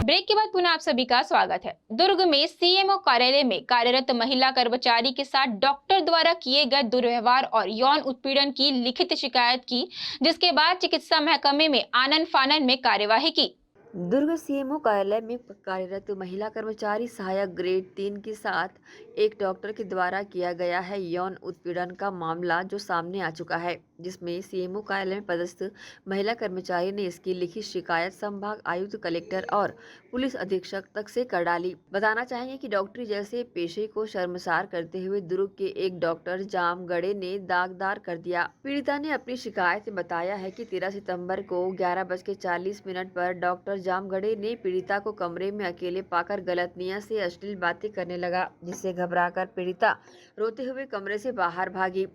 Break के बाद पुनः आप सभी का स्वागत है। दुर्ग में सीएमओ कार्यालय में कार्यरत महिला कर्मचारी के साथ डॉक्टर द्वारा किए गए दुर्व्यवहार और यौन उत्पीड़न की लिखित शिकायत की, जिसके बाद चिकित्सा महकमे में आनन फानन में कार्यवाही की। दुर्ग सीएमओ कार्यालय में कार्यरत महिला कर्मचारी सहायक ग्रेड 3 के साथ एक डॉक्टर के द्वारा किया गया है यौन उत्पीड़न का मामला जो सामने आ चुका है, जिसमें सीएमओ कार्यालय में पदस्थ महिला कर्मचारी ने इसकी लिखित शिकायत संभाग आयुक्त, कलेक्टर और पुलिस अधीक्षक तक से कर डाली। बताना चाहेंगे कि डॉक्टरी जैसे पेशे को शर्मसार करते हुए दुर्ग के एक डॉक्टर जामगढ़े ने दागदार कर दिया। पीड़िता ने अपनी शिकायत में बताया है कि 13 सितंबर को 11:40 पर डॉक्टर जामगढ़े ने पीड़िता को कमरे में अकेले पाकर गलत नियत से अश्लील बातें करने लगा, जिससे घबराकर पीड़िता रोते हुए कमरे से बाहर भागी।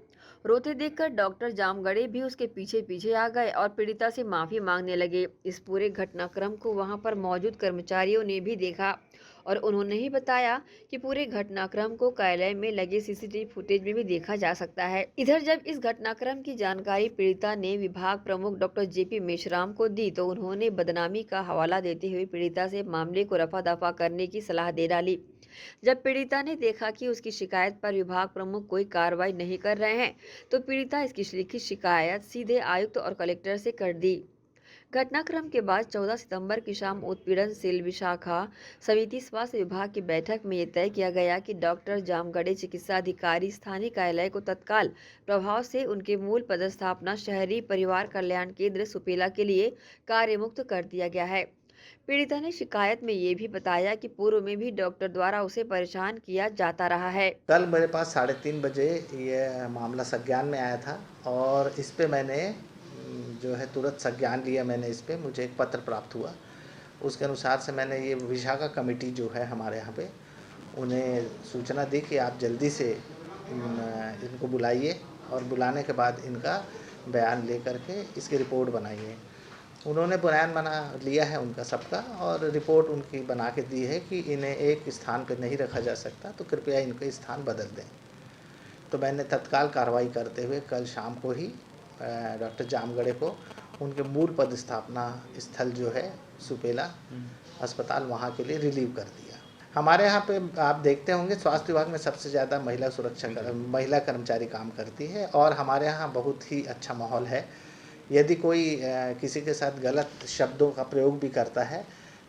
रोते देखकर डॉक्टर जामगढ़े भी उसके पीछे पीछे आ गए और पीड़िता से माफी मांगने लगे। इस पूरे घटनाक्रम को वहां पर मौजूद कर्मचारियों ने भी देखा और उन्होंने ही बताया कि पूरे घटनाक्रम को कार्यालय में लगे सीसीटीवी फुटेज में भी देखा जा सकता है। इधर जब इस घटनाक्रम की जानकारी पीड़िता ने विभाग प्रमुख डॉक्टर जेपी मेश्राम को दी तो उन्होंने बदनामी का हवाला देते हुए पीड़िता से मामले को रफा दफा करने की सलाह दे डाली। जब पीड़िता ने देखा कि उसकी शिकायत पर विभाग प्रमुख कोई कार्रवाई नहीं कर रहे हैं तो पीड़िता इसकी लिखित शिकायत सीधे आयुक्त और कलेक्टर से कर दी। घटनाक्रम के बाद 14 सितंबर की शाम उत्पीड़न सेल विशाखा समिति स्वास्थ्य विभाग की बैठक में यह तय किया गया कि डॉक्टर जामगढ़े चिकित्सा अधिकारी स्थानीय कार्यालय को तत्काल प्रभाव से उनके मूल पदस्थापना शहरी परिवार कल्याण केंद्र सुपेला के लिए कार्यमुक्त कर दिया गया है। पीड़िता ने शिकायत में ये भी बताया कि पूर्व में भी डॉक्टर द्वारा उसे परेशान किया जाता रहा है। कल मेरे पास 3:30 बजे ये मामला संज्ञान में आया था और इस पे मैंने जो है तुरंत संज्ञान लिया। मैंने इस पे मुझे एक पत्र प्राप्त हुआ, उसके अनुसार से मैंने ये विशाखा कमेटी जो है हमारे यहाँ पे उन्हें सूचना दी कि आप जल्दी से इनको बुलाइए और बुलाने के बाद इनका बयान ले करके इसकी रिपोर्ट बनाइए। उन्होंने बयान बना लिया है उनका सबका और रिपोर्ट उनकी बना के दी है कि इन्हें एक स्थान पर नहीं रखा जा सकता तो कृपया इनका स्थान बदल दें। तो मैंने तत्काल कार्रवाई करते हुए कल शाम को ही डॉक्टर जामगढ़े को उनके मूल पदस्थापना स्थल जो है सुपेला अस्पताल वहाँ के लिए रिलीव कर दिया। हमारे यहाँ पे आप देखते होंगे स्वास्थ्य विभाग में सबसे ज़्यादा महिला कर्मचारी काम करती है और हमारे यहाँ बहुत ही अच्छा माहौल है। यदि कोई किसी के साथ गलत शब्दों का प्रयोग भी करता है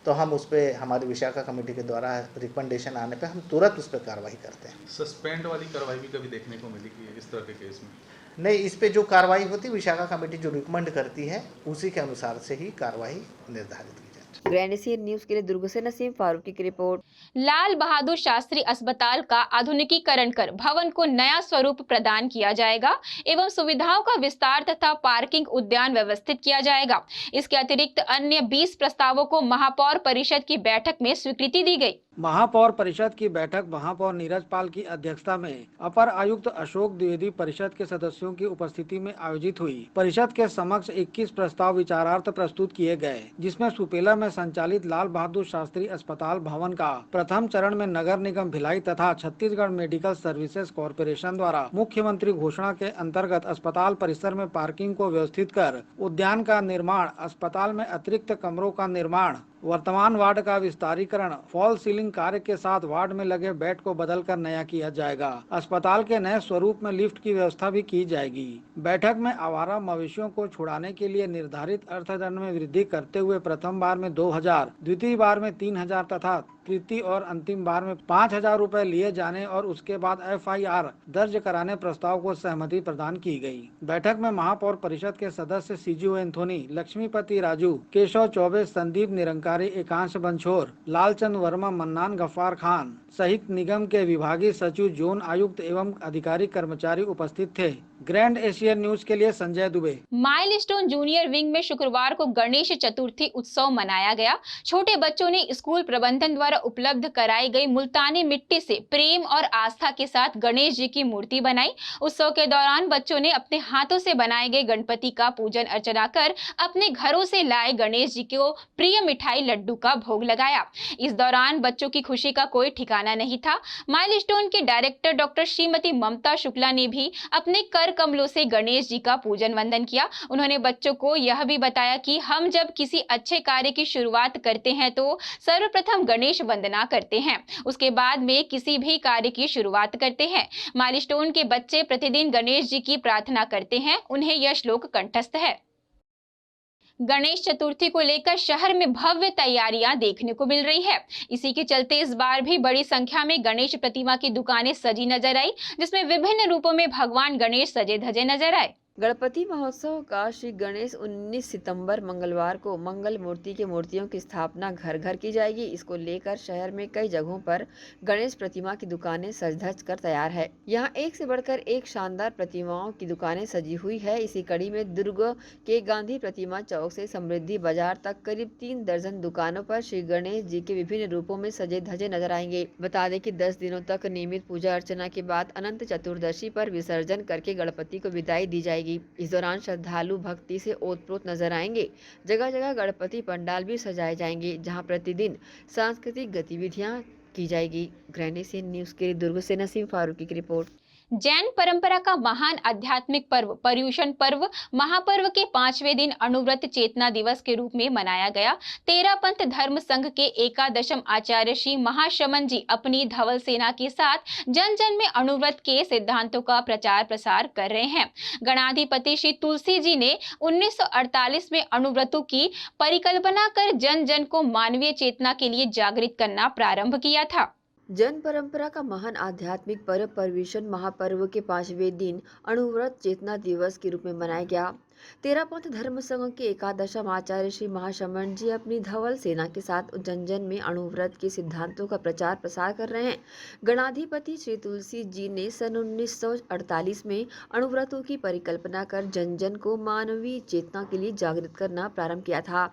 तो हम उस पर हमारी विशाखा कमेटी के द्वारा रिकमेंडेशन आने पे हम तुरंत उस पर कार्रवाई करते हैं। सस्पेंड वाली कार्रवाई भी कभी देखने को मिली कि इस तरह के केस में? नहीं, इस पे जो कार्रवाई होती है विशाखा कमेटी जो रिकमेंड करती है उसी के अनुसार से ही कार्रवाई निर्धारित की जाती है। ग्रैंड एशियन न्यूज के लिए दुर्ग से नसीम फारूकी की रिपोर्ट। लाल बहादुर शास्त्री अस्पताल का आधुनिकीकरण कर भवन को नया स्वरूप प्रदान किया जाएगा एवं सुविधाओं का विस्तार तथा पार्किंग उद्यान व्यवस्थित किया जाएगा। इसके अतिरिक्त अन्य 20 प्रस्तावों को महापौर परिषद की बैठक में स्वीकृति दी गई। महापौर परिषद की बैठक महापौर नीरज पाल की अध्यक्षता में अपर आयुक्त अशोक द्विवेदी परिषद के सदस्यों की उपस्थिति में आयोजित हुई। परिषद के समक्ष 21 प्रस्ताव विचारार्थ प्रस्तुत किए गए, जिसमें सुपेला में संचालित लाल बहादुर शास्त्री अस्पताल भवन का प्रथम चरण में नगर निगम भिलाई तथा छत्तीसगढ़ मेडिकल सर्विसेज कॉरपोरेशन द्वारा मुख्यमंत्री घोषणा के अंतर्गत अस्पताल परिसर में पार्किंग को व्यवस्थित कर उद्यान का निर्माण, अस्पताल में अतिरिक्त कमरों का निर्माण वर्तमान वार्ड का विस्तारीकरण फॉल सीलिंग कार्य के साथ वार्ड में लगे बेड को बदलकर नया किया जाएगा। अस्पताल के नए स्वरूप में लिफ्ट की व्यवस्था भी की जाएगी। बैठक में आवारा मवेशियों को छुड़ाने के लिए निर्धारित अर्थदंड में वृद्धि करते हुए प्रथम बार में 2000, द्वितीय बार में 3000 तथा तृतीय और अंतिम बार में 5000 रुपए लिए जाने और उसके बाद FIR दर्ज कराने प्रस्ताव को सहमति प्रदान की गई। बैठक में महापौर परिषद के सदस्य CGO एंथोनी, लक्ष्मीपति राजू, केशव चौबे, संदीप निरंकारी, एकांश बंछोर, लालचंद वर्मा, मन्नान गफ्फार खान सहित निगम के विभागीय सचिव, जोन आयुक्त एवं अधिकारी कर्मचारी उपस्थित थे। ग्रैंड एशियन न्यूज के लिए Sanjay Dubey. Milestone junior wing में शुक्रवार को गणेश चतुर्थी उत्सव मनाया गया। छोटे बच्चों ने स्कूल प्रबंधन द्वारा उपलब्ध कराई गई मुल्तानी मिट्टी से प्रेम और आस्था के साथ गणेश जी की मूर्ति बनाई। उत्सव के दौरान बच्चों ने अपने हाथों से बनाए गए गणपति का पूजन अर्चना कर अपने घरों से लाए गणेश जी को प्रिय मिठाई लड्डू का भोग लगाया। इस दौरान बच्चों की खुशी का कोई ठिकाना नहीं था। माइलस्टोन के डायरेक्टर डॉक्टर श्रीमती ममता शुक्ला ने भी अपने कर कमलों से गणेश जी का पूजन वंदन किया। उन्होंने बच्चों को यह भी बताया कि हम जब किसी अच्छे कार्य की शुरुआत करते हैं तो सर्वप्रथम गणेश वंदना करते हैं, उसके बाद में किसी भी कार्य की शुरुआत करते हैं। माइलस्टोन के बच्चे प्रतिदिन गणेश जी की प्रार्थना करते हैं। उन्हें यह श्लोक कंठस्थ है। गणेश चतुर्थी को लेकर शहर में भव्य तैयारियां देखने को मिल रही है। इसी के चलते इस बार भी बड़ी संख्या में गणेश प्रतिमा की दुकानें सजी नजर आई, जिसमें विभिन्न रूपों में भगवान गणेश सजे धजे नजर आए। गणपति महोत्सव का श्री गणेश 19 सितंबर मंगलवार को मंगल मूर्ति के मूर्तियों की स्थापना घर घर की जाएगी। इसको लेकर शहर में कई जगहों पर गणेश प्रतिमा की दुकानें सज धज कर तैयार है। यहाँ एक से बढ़कर एक शानदार प्रतिमाओं की दुकानें सजी हुई है। इसी कड़ी में दुर्ग के गांधी प्रतिमा चौक से समृद्धि बाजार तक करीब 3 दर्जन दुकानों पर श्री गणेश जी के विभिन्न रूपों में सजे धजे नजर आएंगे। बता दें कि 10 दिनों तक नियमित पूजा अर्चना के बाद अनंत चतुर्दशी पर विसर्जन करके गणपति को विदाई दी जाएगी। इस दौरान श्रद्धालु भक्ति से ओतप्रोत नजर आएंगे। जगह जगह गणपति पंडाल भी सजाए जाएंगे, जहां प्रतिदिन सांस्कृतिक गतिविधियां की जाएगी। ग्रैंड एशियन न्यूज के लिए दुर्ग से नसीम फारूकी की रिपोर्ट। जैन परंपरा का महान आध्यात्मिक पर्व पर्युषण पर्व महापर्व के 5वें दिन अणुव्रत चेतना दिवस के रूप में मनाया गया। तेरा पंथ धर्म संघ के एकादशम आचार्य श्री महाशमन जी अपनी धवल सेना के साथ जन जन में अणुव्रत के सिद्धांतों का प्रचार प्रसार कर रहे हैं। गणाधिपति श्री तुलसी जी ने 1948 में अणुव्रतों की परिकल्पना कर जन जन को मानवीय चेतना के लिए जागृत करना प्रारंभ किया था। जैन परंपरा का महान आध्यात्मिक पर्व पर्युषण महापर्व के 5वें दिन अणुव्रत चेतना दिवस के रूप में मनाया गया। तेरापंथ धर्म संघ के एकादशम आचार्य श्री महाशमन जी अपनी धवल सेना के साथ जन जन में अणुव्रत के सिद्धांतों का प्रचार प्रसार कर रहे हैं। गणाधिपति श्री तुलसी जी ने सन 1948 में अणुव्रतों की परिकल्पना कर जन जन को मानवीय चेतना के लिए जागृत करना प्रारंभ किया था।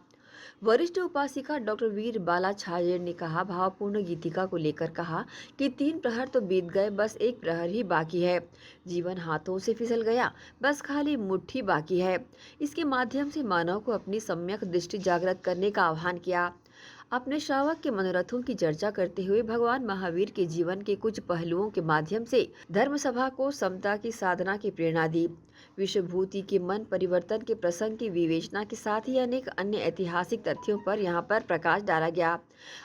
वरिष्ठ उपासिका डॉक्टर वीर बाला छाजेड़ ने कहा, भावपूर्ण गीतिका को लेकर कहा कि 3 प्रहर तो बीत गए, बस 1 प्रहर ही बाकी है। जीवन हाथों से फिसल गया, बस खाली मुट्ठी बाकी है। इसके माध्यम से मानव को अपनी सम्यक दृष्टि जागृत करने का आह्वान किया। अपने श्रावक के मनोरथों की चर्चा करते हुए भगवान महावीर के जीवन के कुछ पहलुओं के माध्यम से धर्म सभा को समता की साधना की प्रेरणा दी। विश्वभूति के मन परिवर्तन के प्रसंग की विवेचना के साथ ही अनेक अन्य ऐतिहासिक तथ्यों पर यहाँ पर प्रकाश डाला गया।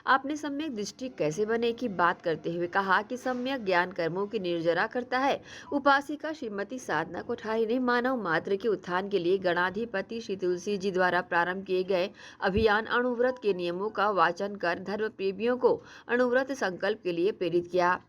आपने सम्यक दृष्टि कैसे बने की बात करते हुए कहा कि सम्यक ज्ञान कर्मों की निर्जरा करता है। उपासिका श्रीमती साधना कोठारी ने मानव मात्र के उत्थान के लिए गणाधिपति श्री तुलसी जी द्वारा प्रारंभ किए गए अभियान अणुव्रत के नियमों का वाचन कर धर्म प्रेमियों को अणुव्रत संकल्प के लिए प्रेरित किया।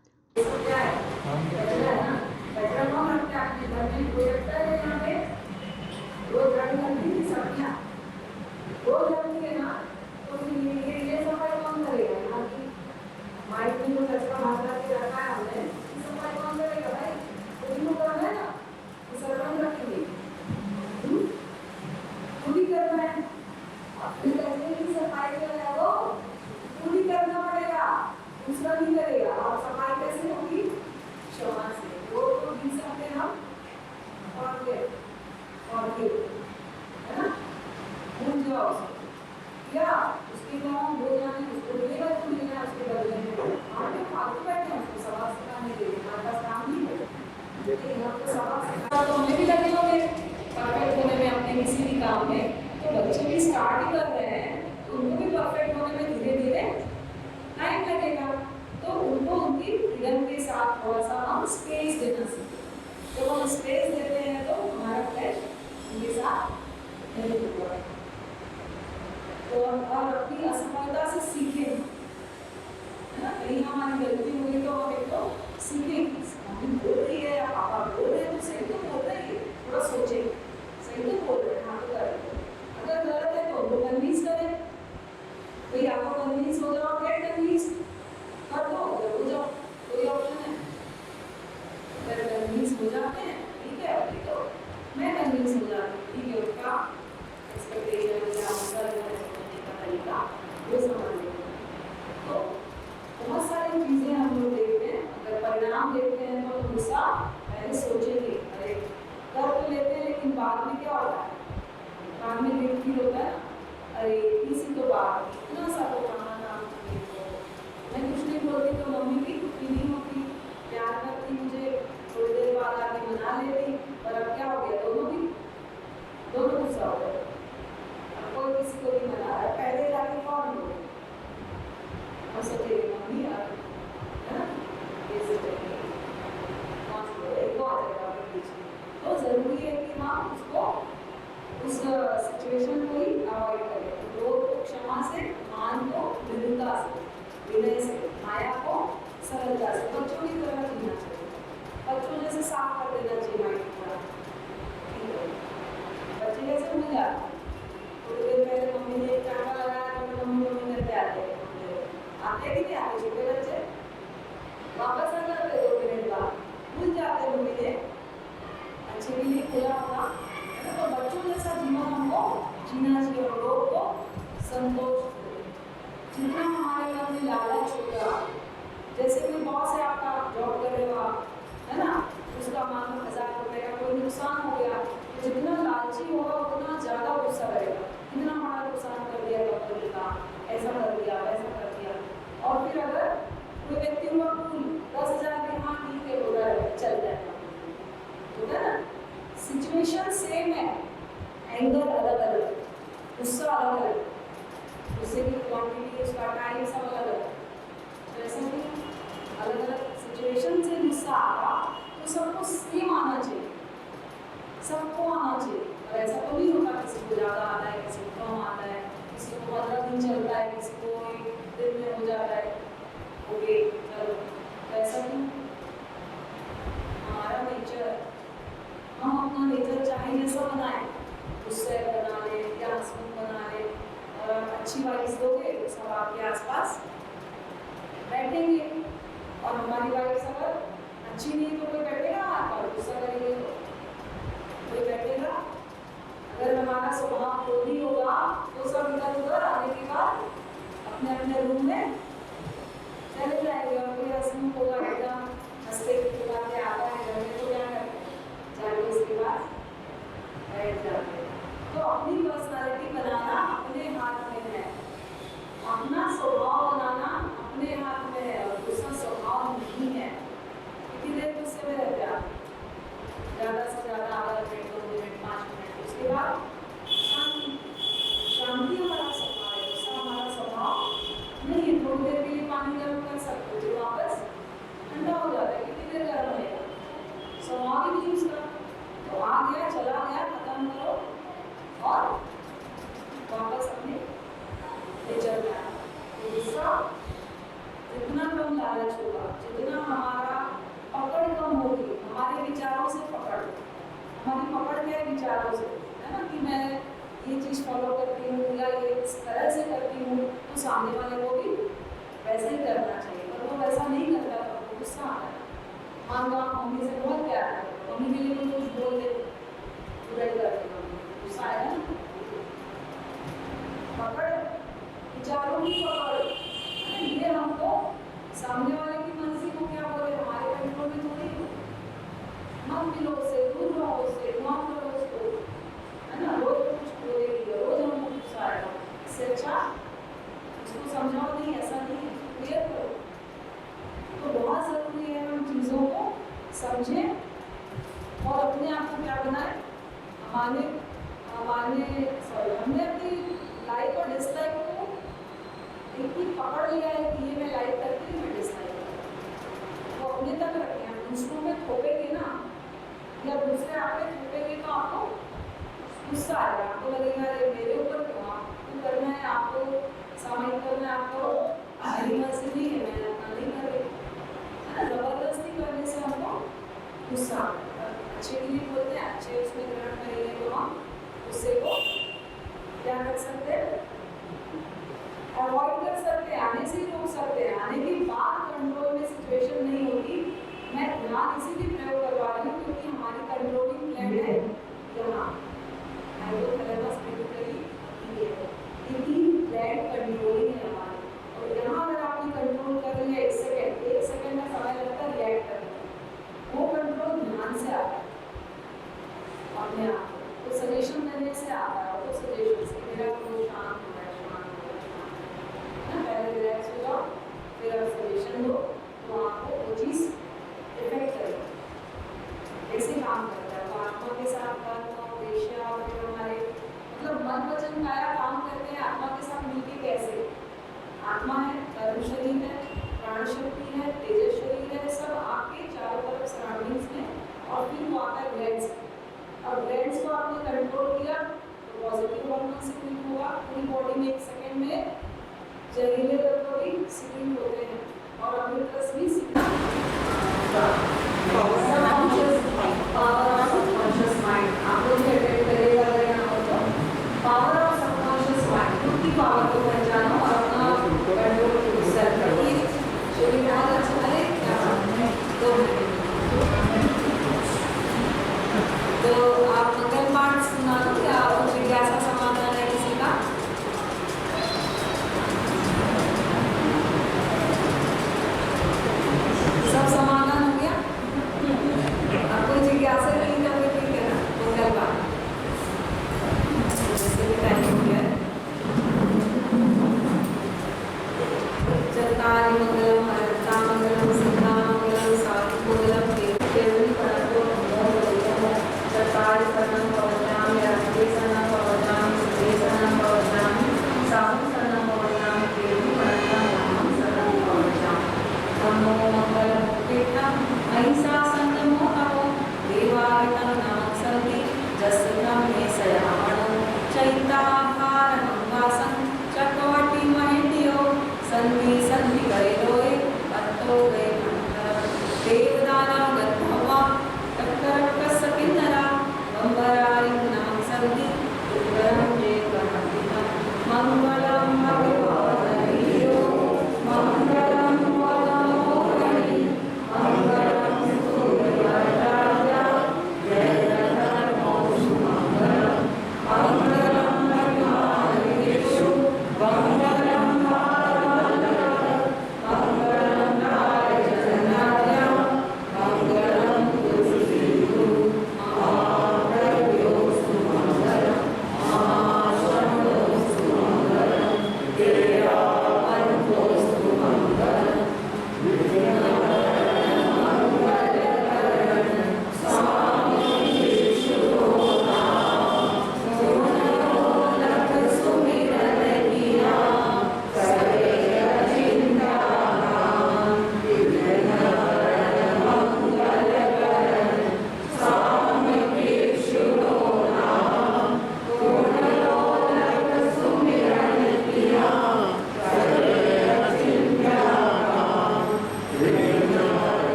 हमारी गलती हुई तो हम एक तो सीखेंगे, मम्मी बोल रही है या पापा बोल रहे हैं तो सही तो बोल रहे हैं, थोड़ा सोचेंगे सही तो बोल रहे हैं, हाँ तो करें, अगर गलत है तो उनको कन्विंस करें, भाई आपको कन्विंस हो जाओ, गेट कन्विंस कर दो, हो जाओ, कोई ऑप्शन है। अगर कन्विंस हो जाते हैं ठीक है, अभी तो मैं कन्विंस हो जाती हूँ, ठीक है, उसका एक्सपेक्टेशन या उनका सोचने का तरीका वो समझ लेते हैं। तो बहुत सारी चीज़ें हम लोग देखते हैं, अगर परिणाम देखते हैं तो गुस्सा पहले सोचेंगे, अरे कर तो लेते हैं लेकिन बाद में क्या होता है, बाद में गिल्ट फील होता है, अरे इसी तो बात इतना सा तो खाना था, मैं कुछ नहीं बोलती तो मम्मी भी कुछ नहीं होती, प्यार करती मुझे, थोड़ी देर बाद आके मना लेती, पर अब क्या हो गया, दोनों गुस्सा हो गए, अब कोई किसी को नहीं मना रहा है, पहले जाके कौन बोले, और सोचे मम्मी है ना, ये सोचे कौन बोले, कौन जाएगा अपने बीच में, तो ज़रूरी है कि हम उसको उस सिचुएशन को ही अवॉइड करें, क्रोध को क्षमा से, मान को विनम्रता से, विनय से, माया को सरलता से, बच्चों की तरह जीना चाहिए, बच्चों जैसे साफ कर देना चाहिए माइंड पूरा, ठीक है, बच्चे जैसे भूल जाते हैं, थोड़ी देर पहले मम्मी ने चाटा लगाया तो मम्मी करके आते हैं कि नहीं आते, छोटे बच्चे वापस आ जाते 2 मिनट बाद, भूल जाते मम्मी ने अच्छे के लिए खुला होगा, तो बच्चों जैसा जीवन हमको जीना चाहिए, और लोग को संतोष दें, जितना हमारे मन में लालच होगा, जैसे कोई बॉस है आपका, जॉब कर रहे हो आप, है ना, उसका मान लो 1000 रुपये का कोई नुकसान हो गया, तो जितना लालची होगा उतना ज़्यादा गुस्सा रहेगा, इतना बड़ा नुकसान कर दिया कंपनी का, ऐसा कर दिया वैसा कर दिया, और फिर अगर कोई व्यक्ति हुआ कुल 10,000 के, हाँ ठीक है होगा चल जाएगा, होगा ना, सिचुएशन सेम है, एंगर अलग अलग, गुस्सा अलग अलग, गुस्से की क्वांटिटी, उसका टाइम सब अलग अलग, तो ऐसा कि अलग अलग सिचुएशन से गुस्सा आता तो सबको सेम आना चाहिए, सबको आना चाहिए, और ऐसा तो नहीं होता किसी को ज़्यादा आता है, किसी को कम आता है, किसी को 15 दिन चलता है, किसी को 1 दिन में हो जाता है, ओके चलो, तो ऐसा क्यों, हमारा नेचर, हम अपना नेचर चाहे जैसा बनाएं, गुस्से बना लें या हंसमुख बना लें, और अच्छी वाइब्स दोगे तो सब आपके आसपास बैठेंगे, और हमारी वाइब्स अगर अच्छी नहीं तो कोई बैठेगा, और गुस्सा करेंगे तो कोई बैठेगा, अगर हमारा स्वभाव क्रोधी होगा तो सब इधर उधर आने के बाद अपने अपने रूम में चले जाएंगे, और कोई हंसमुख होगा एकदम हंसते खिलाते आता है घर में, तो क्या करें, जाके उसके बाद बैठ जाते हैं। तो अपनी पर्सनालिटी बनाना अपने हाथ में है, अपना स्वभाव बनाना अपने हाथ में है, और दूसरा स्वभाव नहीं है। कितनी देर गुस्से में रहते हैं आप, ज़्यादा से ज़्यादा आधा मिनट, 2 मिनट, 5 मिनट, उसके बाद शांति, शांति हमारा स्वभाव है, गुस्सा हमारा स्वभाव नहीं है। थोड़ी देर के लिए पानी गर्म कर सकते हो, जो वापस ठंडा हो जाता है, कितनी देर गर्म रहेगा, स्वभाव ही नहीं उसका, तो आ गया चला गया, खत्म करो और वापस अपने नेचर में आए। गुस्सा जितना कम लालच होगा, जितना हमारा पकड़ कम होगी, हमारे विचारों से पकड़, हमारी पकड़ क्या है विचारों से, है ना, कि मैं ये चीज़ फॉलो करती हूँ या ये इस तरह से करती हूँ, तो सामने वाले को भी वैसे ही करना चाहिए, पर वो वैसा नहीं करता तो आपको गुस्सा आता है। मान लो आप मम्मी से बहुत प्यार करते हो, मम्मी के लिए तो कुछ बोल दे, तुरंत कर दे, गुस्सा आएगा ना, पकड़, विचारों की पकड़, ये हमको सामने वाले की मर्जी को क्या बोले, हमारे कंट्रोल में थोड़ी है, मत मिलो उससे, दूर रहो उससे, मत करो उसको, है ना, रोज कुछ बोलेगी, रोज हमको गुस्सा आएगा, इससे अच्छा उसको समझाओ नहीं ऐसा नहीं है, क्लियर करो। तो बहुत ज़रूरी है हम चीज़ों को समझें और अपने आप को क्या बनाए, हमने अपनी लाइक और डिसलाइक को एक ही पकड़ लिया है कि ये मैं लाइक करती हूँ, मैं डिसलाइक करती हूँ, वो अपने तक रखें। आप दूसरों में थोपेंगे ना, या दूसरे आप में थोपेंगे तो आपको गुस्सा आएगा, आपको लगेगा अरे मेरे ऊपर क्यों, आपको करना है, आपको सामायिक करना है, आपको मेरी मर्जी नहीं है, मैं अपना नहीं कर रही। ध्यान इसीलिए प्रयोग करवा रही हूँ क्योंकि हमारी कंट्रोलिंग प्लान है यहाँ हाइपोथैलेमस पिट्यूटरी ये तीन प्लान कंट्रोलिंग है हमारी, और यहाँ अगर आपने कंट्रोल कर लिया 1 सेकंड का समय लगता है रिएक्ट करने में, वो कंट्रोल ध्यान से आता है अपने आप तो सजेशन देने से आता है, तो सजेशन से मेरा को शांत हो जाए, शांत हो जाए ना, पहले रिलैक्स हो जाओ फिर आप सजेशन दो तो आपको वो चीज़ इफेक्ट करेगी। ऐसे काम करता है तो आत्मा के साथ कर्म वेश्या और फिर हमारे मतलब मन वचन काया काम करते हैं आत्मा के साथ मिलके कैसे, आत्मा है, कर्म शरीर है, प्राण शक्ति है, तेजस शरीर है, सब आपके चारों तरफ सराउंडिंग्स में, और फिर वो आता है ग्लैंड्स, और ग्लैंड्स को आपने कंट्रोल किया तो पॉजिटिव हार्मोन सिक्रीट हुआ पूरी बॉडी में 1 सेकंड में, जहरीले तत्व भी सिक्रीट होते हैं और अमृतरस भी सबकॉन्शियस माइंड आपको भी अटेंड करेगा अगर यहाँ हो तो पावर ऑफ सबकॉन्शियस माइंड खुद की पावर को पहचानो और अपना कंट्रोल सेल्फ रखिए। चलिए बहुत अच्छा है तो आप मंगल पाठ सुना दो, क्या कुछ जिज्ञासा समाधान है किसी का? सब समाधान हो गया? आप कोई जिज्ञासा नहीं था फिर ठीक है ना, मंगल पाठ जैसे भी टाइम हो गया चरकारी मंगलम हरता मंगलम सिद्धा मंगलम साधु मंगलम केवली परंतु चरकारी शरणं भवतां राष्ट्रे शरणं भवतां सिद्धे शरणं भवतां साधु शरणं भवतां केवली परंतु नामं शरणं भवतां नमो मंगलम कीर्तनं अहिंसा संयमो तपो देवायतं नामं सन्ति जस्तं मे सयामणो चैताहारं वासं चक्रवर्ती महेन्द्रियो सन्धि सन्धि करेलोय अत्तो गए देवदाना गद्धवा टक्करक्कसकिन्नरा बंबरारि नाम सन्धि उत्तरं जे गणपतितं मंगलम भगवानयो मंगलम वनमोहनि मंगलम सूर्यराजा जय धर्मो सुमंगलम मंगलम भगवानेषु मंगलम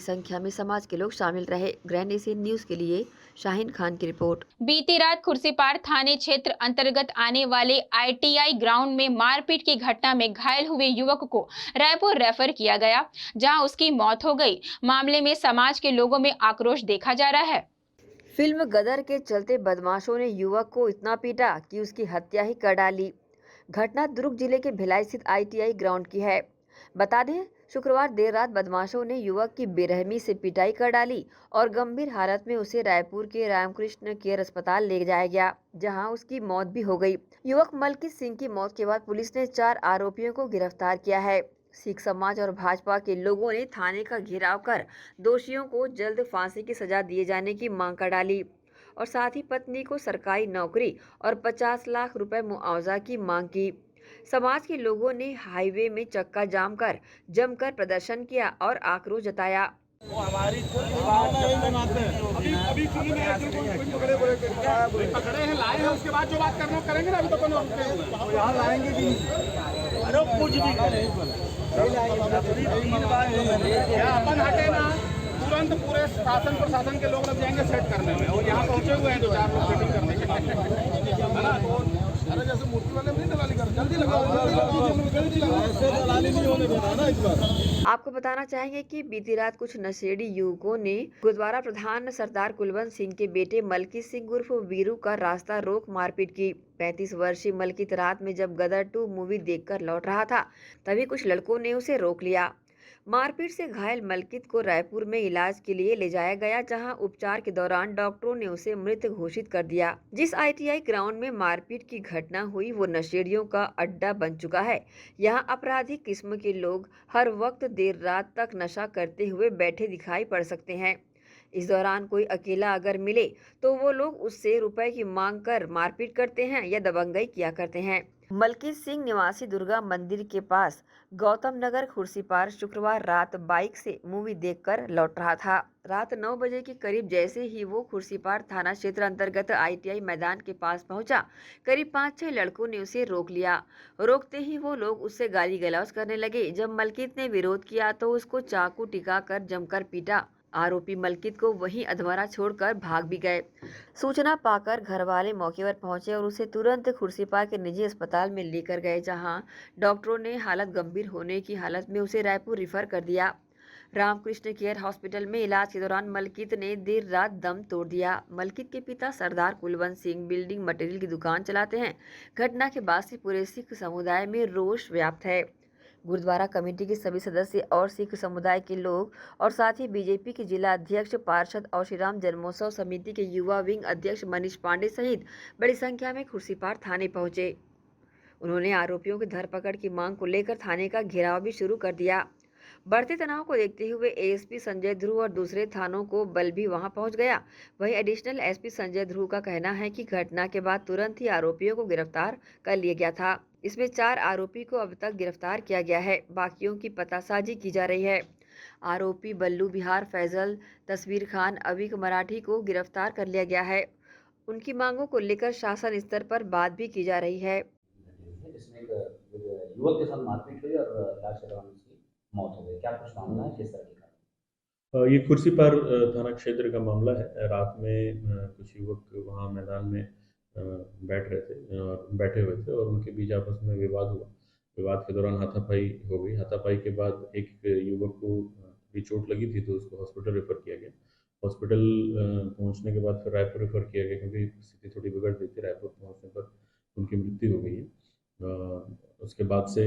संख्या में समाज के लोग शामिल रहे। ग्रैंड एशियन न्यूज के लिए शाहीन खान की रिपोर्ट। बीती रात खुर्सीपार थाने क्षेत्र अंतर्गत आने वाले ITI ग्राउंड में मारपीट की घटना में घायल हुए युवक को रायपुर रेफर किया गया, जहां उसकी मौत हो गई। मामले में समाज के लोगों में आक्रोश देखा जा रहा है। फिल्म गदर के चलते बदमाशों ने युवक को इतना पीटा कि उसकी हत्या ही कर डाली। घटना दुर्ग जिले के भिलाई स्थित ITI ग्राउंड की है। बता दें, शुक्रवार देर रात बदमाशों ने युवक की बेरहमी से पिटाई कर डाली और गंभीर हालत में उसे रायपुर के रामकृष्ण केयर अस्पताल ले जाया गया, जहां उसकी मौत भी हो गई। युवक मलकीत सिंह की मौत के बाद पुलिस ने 4 आरोपियों को गिरफ्तार किया है। सिख समाज और भाजपा के लोगों ने थाने का घेराव कर दोषियों को जल्द फांसी की सजा दिए जाने की मांग कर डाली और साथ ही पत्नी को सरकारी नौकरी और 50 लाख रुपए मुआवजा की मांग की। समाज के लोगों ने हाईवे में चक्का जाम कर जमकर प्रदर्शन किया और आक्रोश जताया। पकड़े हैं, लाए हैं, उसके बाद जो बात करना करेंगे ना, अभी तो यहाँ लाएंगे भी नहीं। अरे कुछ भी करें, अपन हटे ना, तुरंत पूरे शासन प्रशासन के लोग लग जाएंगे सेट करने में, और यहाँ पहुँचे हुए हैं 2-4 लोग सेटिंग करने के लिए। अरे जैसे मूर्ति वाले नहीं दलाली कर, जल्दी लगाओ, जल्दी लगाओ, ऐसे दलाली नहीं होने देना ना इस बार। आपको बताना चाहेंगे कि बीती रात कुछ नशेड़ी युवकों ने गुरुद्वारा प्रधान सरदार कुलवंत सिंह के बेटे मलकीत सिंह उर्फ वीरू का रास्ता रोक मारपीट की। 35 वर्षीय मलकीत रात में जब गदर 2 मूवी देखकर लौट रहा था, तभी कुछ लड़कों ने उसे रोक लिया। मारपीट से घायल मलकीत को रायपुर में इलाज के लिए ले जाया गया, जहां उपचार के दौरान डॉक्टरों ने उसे मृत घोषित कर दिया। जिस ITI ग्राउंड में मारपीट की घटना हुई वो नशेड़ियों का अड्डा बन चुका है। यहां आपराधिक किस्म के लोग हर वक्त देर रात तक नशा करते हुए बैठे दिखाई पड़ सकते हैं। इस दौरान कोई अकेला अगर मिले तो वो लोग उससे रुपए की मांग कर मारपीट करते हैं या दबंगई किया करते हैं। मलकीत सिंह निवासी दुर्गा मंदिर के पास गौतम नगर खुर्सीपार शुक्रवार रात बाइक से मूवी देखकर लौट रहा था। रात 9 बजे के करीब जैसे ही वो खुर्सीपार थाना क्षेत्र अंतर्गत ITI मैदान के पास पहुंचा, करीब 5-6 लड़कों ने उसे रोक लिया। रोकते ही वो लोग उससे गाली गलौज करने लगे। जब मलकीत ने विरोध किया तो उसको चाकू टिकाकर जमकर पीटा। आरोपी मलकीत को वहीं अधमरा छोड़कर भाग भी गए। सूचना पाकर घर वाले मौके पर पहुंचे और उसे तुरंत खुर्सीपार के निजी अस्पताल में लेकर गए, जहां डॉक्टरों ने हालत गंभीर होने की हालत में उसे रायपुर रेफर कर दिया। रामकृष्ण केयर हॉस्पिटल में इलाज के दौरान मलकीत ने देर रात दम तोड़ दिया। मलकीत के पिता सरदार कुलवंत सिंह बिल्डिंग मटेरियल की दुकान चलाते हैं। घटना के बाद से पूरे सिख समुदाय में रोष व्याप्त है। गुरुद्वारा कमेटी के सभी सदस्य और सिख समुदाय के लोग और साथ ही बीजेपी के जिला अध्यक्ष, पार्षद और श्री राम जन्मोत्सव समिति के युवा विंग अध्यक्ष मनीष पांडे सहित बड़ी संख्या में खुर्सीपार थाने पहुंचे। उन्होंने आरोपियों की धरपकड़ की मांग को लेकर थाने का घेराव भी शुरू कर दिया। बढ़ते तनाव को देखते हुए ASP संजय ध्रुव और दूसरे थानों को बल भी वहां पहुंच गया। वहीं एडिशनल SP संजय ध्रुव का कहना है कि घटना के बाद तुरंत ही आरोपियों को गिरफ्तार कर लिया गया था। इसमें 4 आरोपी को अब तक गिरफ्तार किया गया है, बाकियों की पतासाजी की जा रही है। आरोपी बल्लू बिहार, फैजल, तस्वीर खान, अविक मराठी को गिरफ्तार कर लिया गया है। उनकी मांगों को लेकर शासन स्तर पर बात भी की जा रही है। इसमें एक युवक के साथ मारपीट हुई और इलाज के दौरान उसकी मौत हो गई। क्या कुछ मामला है, किस तरह की? ये खुर्सीपार थाना क्षेत्र का मामला है। रात में कुछ युवक वहाँ मैदान में बैठे हुए थे और उनके बीच आपस में विवाद हुआ। विवाद के दौरान हाथापाई हो गई। हाथापाई के बाद एक युवक को भी चोट लगी थी तो उसको हॉस्पिटल रेफर किया गया। हॉस्पिटल पहुंचने के बाद फिर रायपुर रेफर किया गया क्योंकि स्थिति थोड़ी बिगड़ गई थी। रायपुर पहुंचने पर उनकी मृत्यु हो गई है। उसके बाद से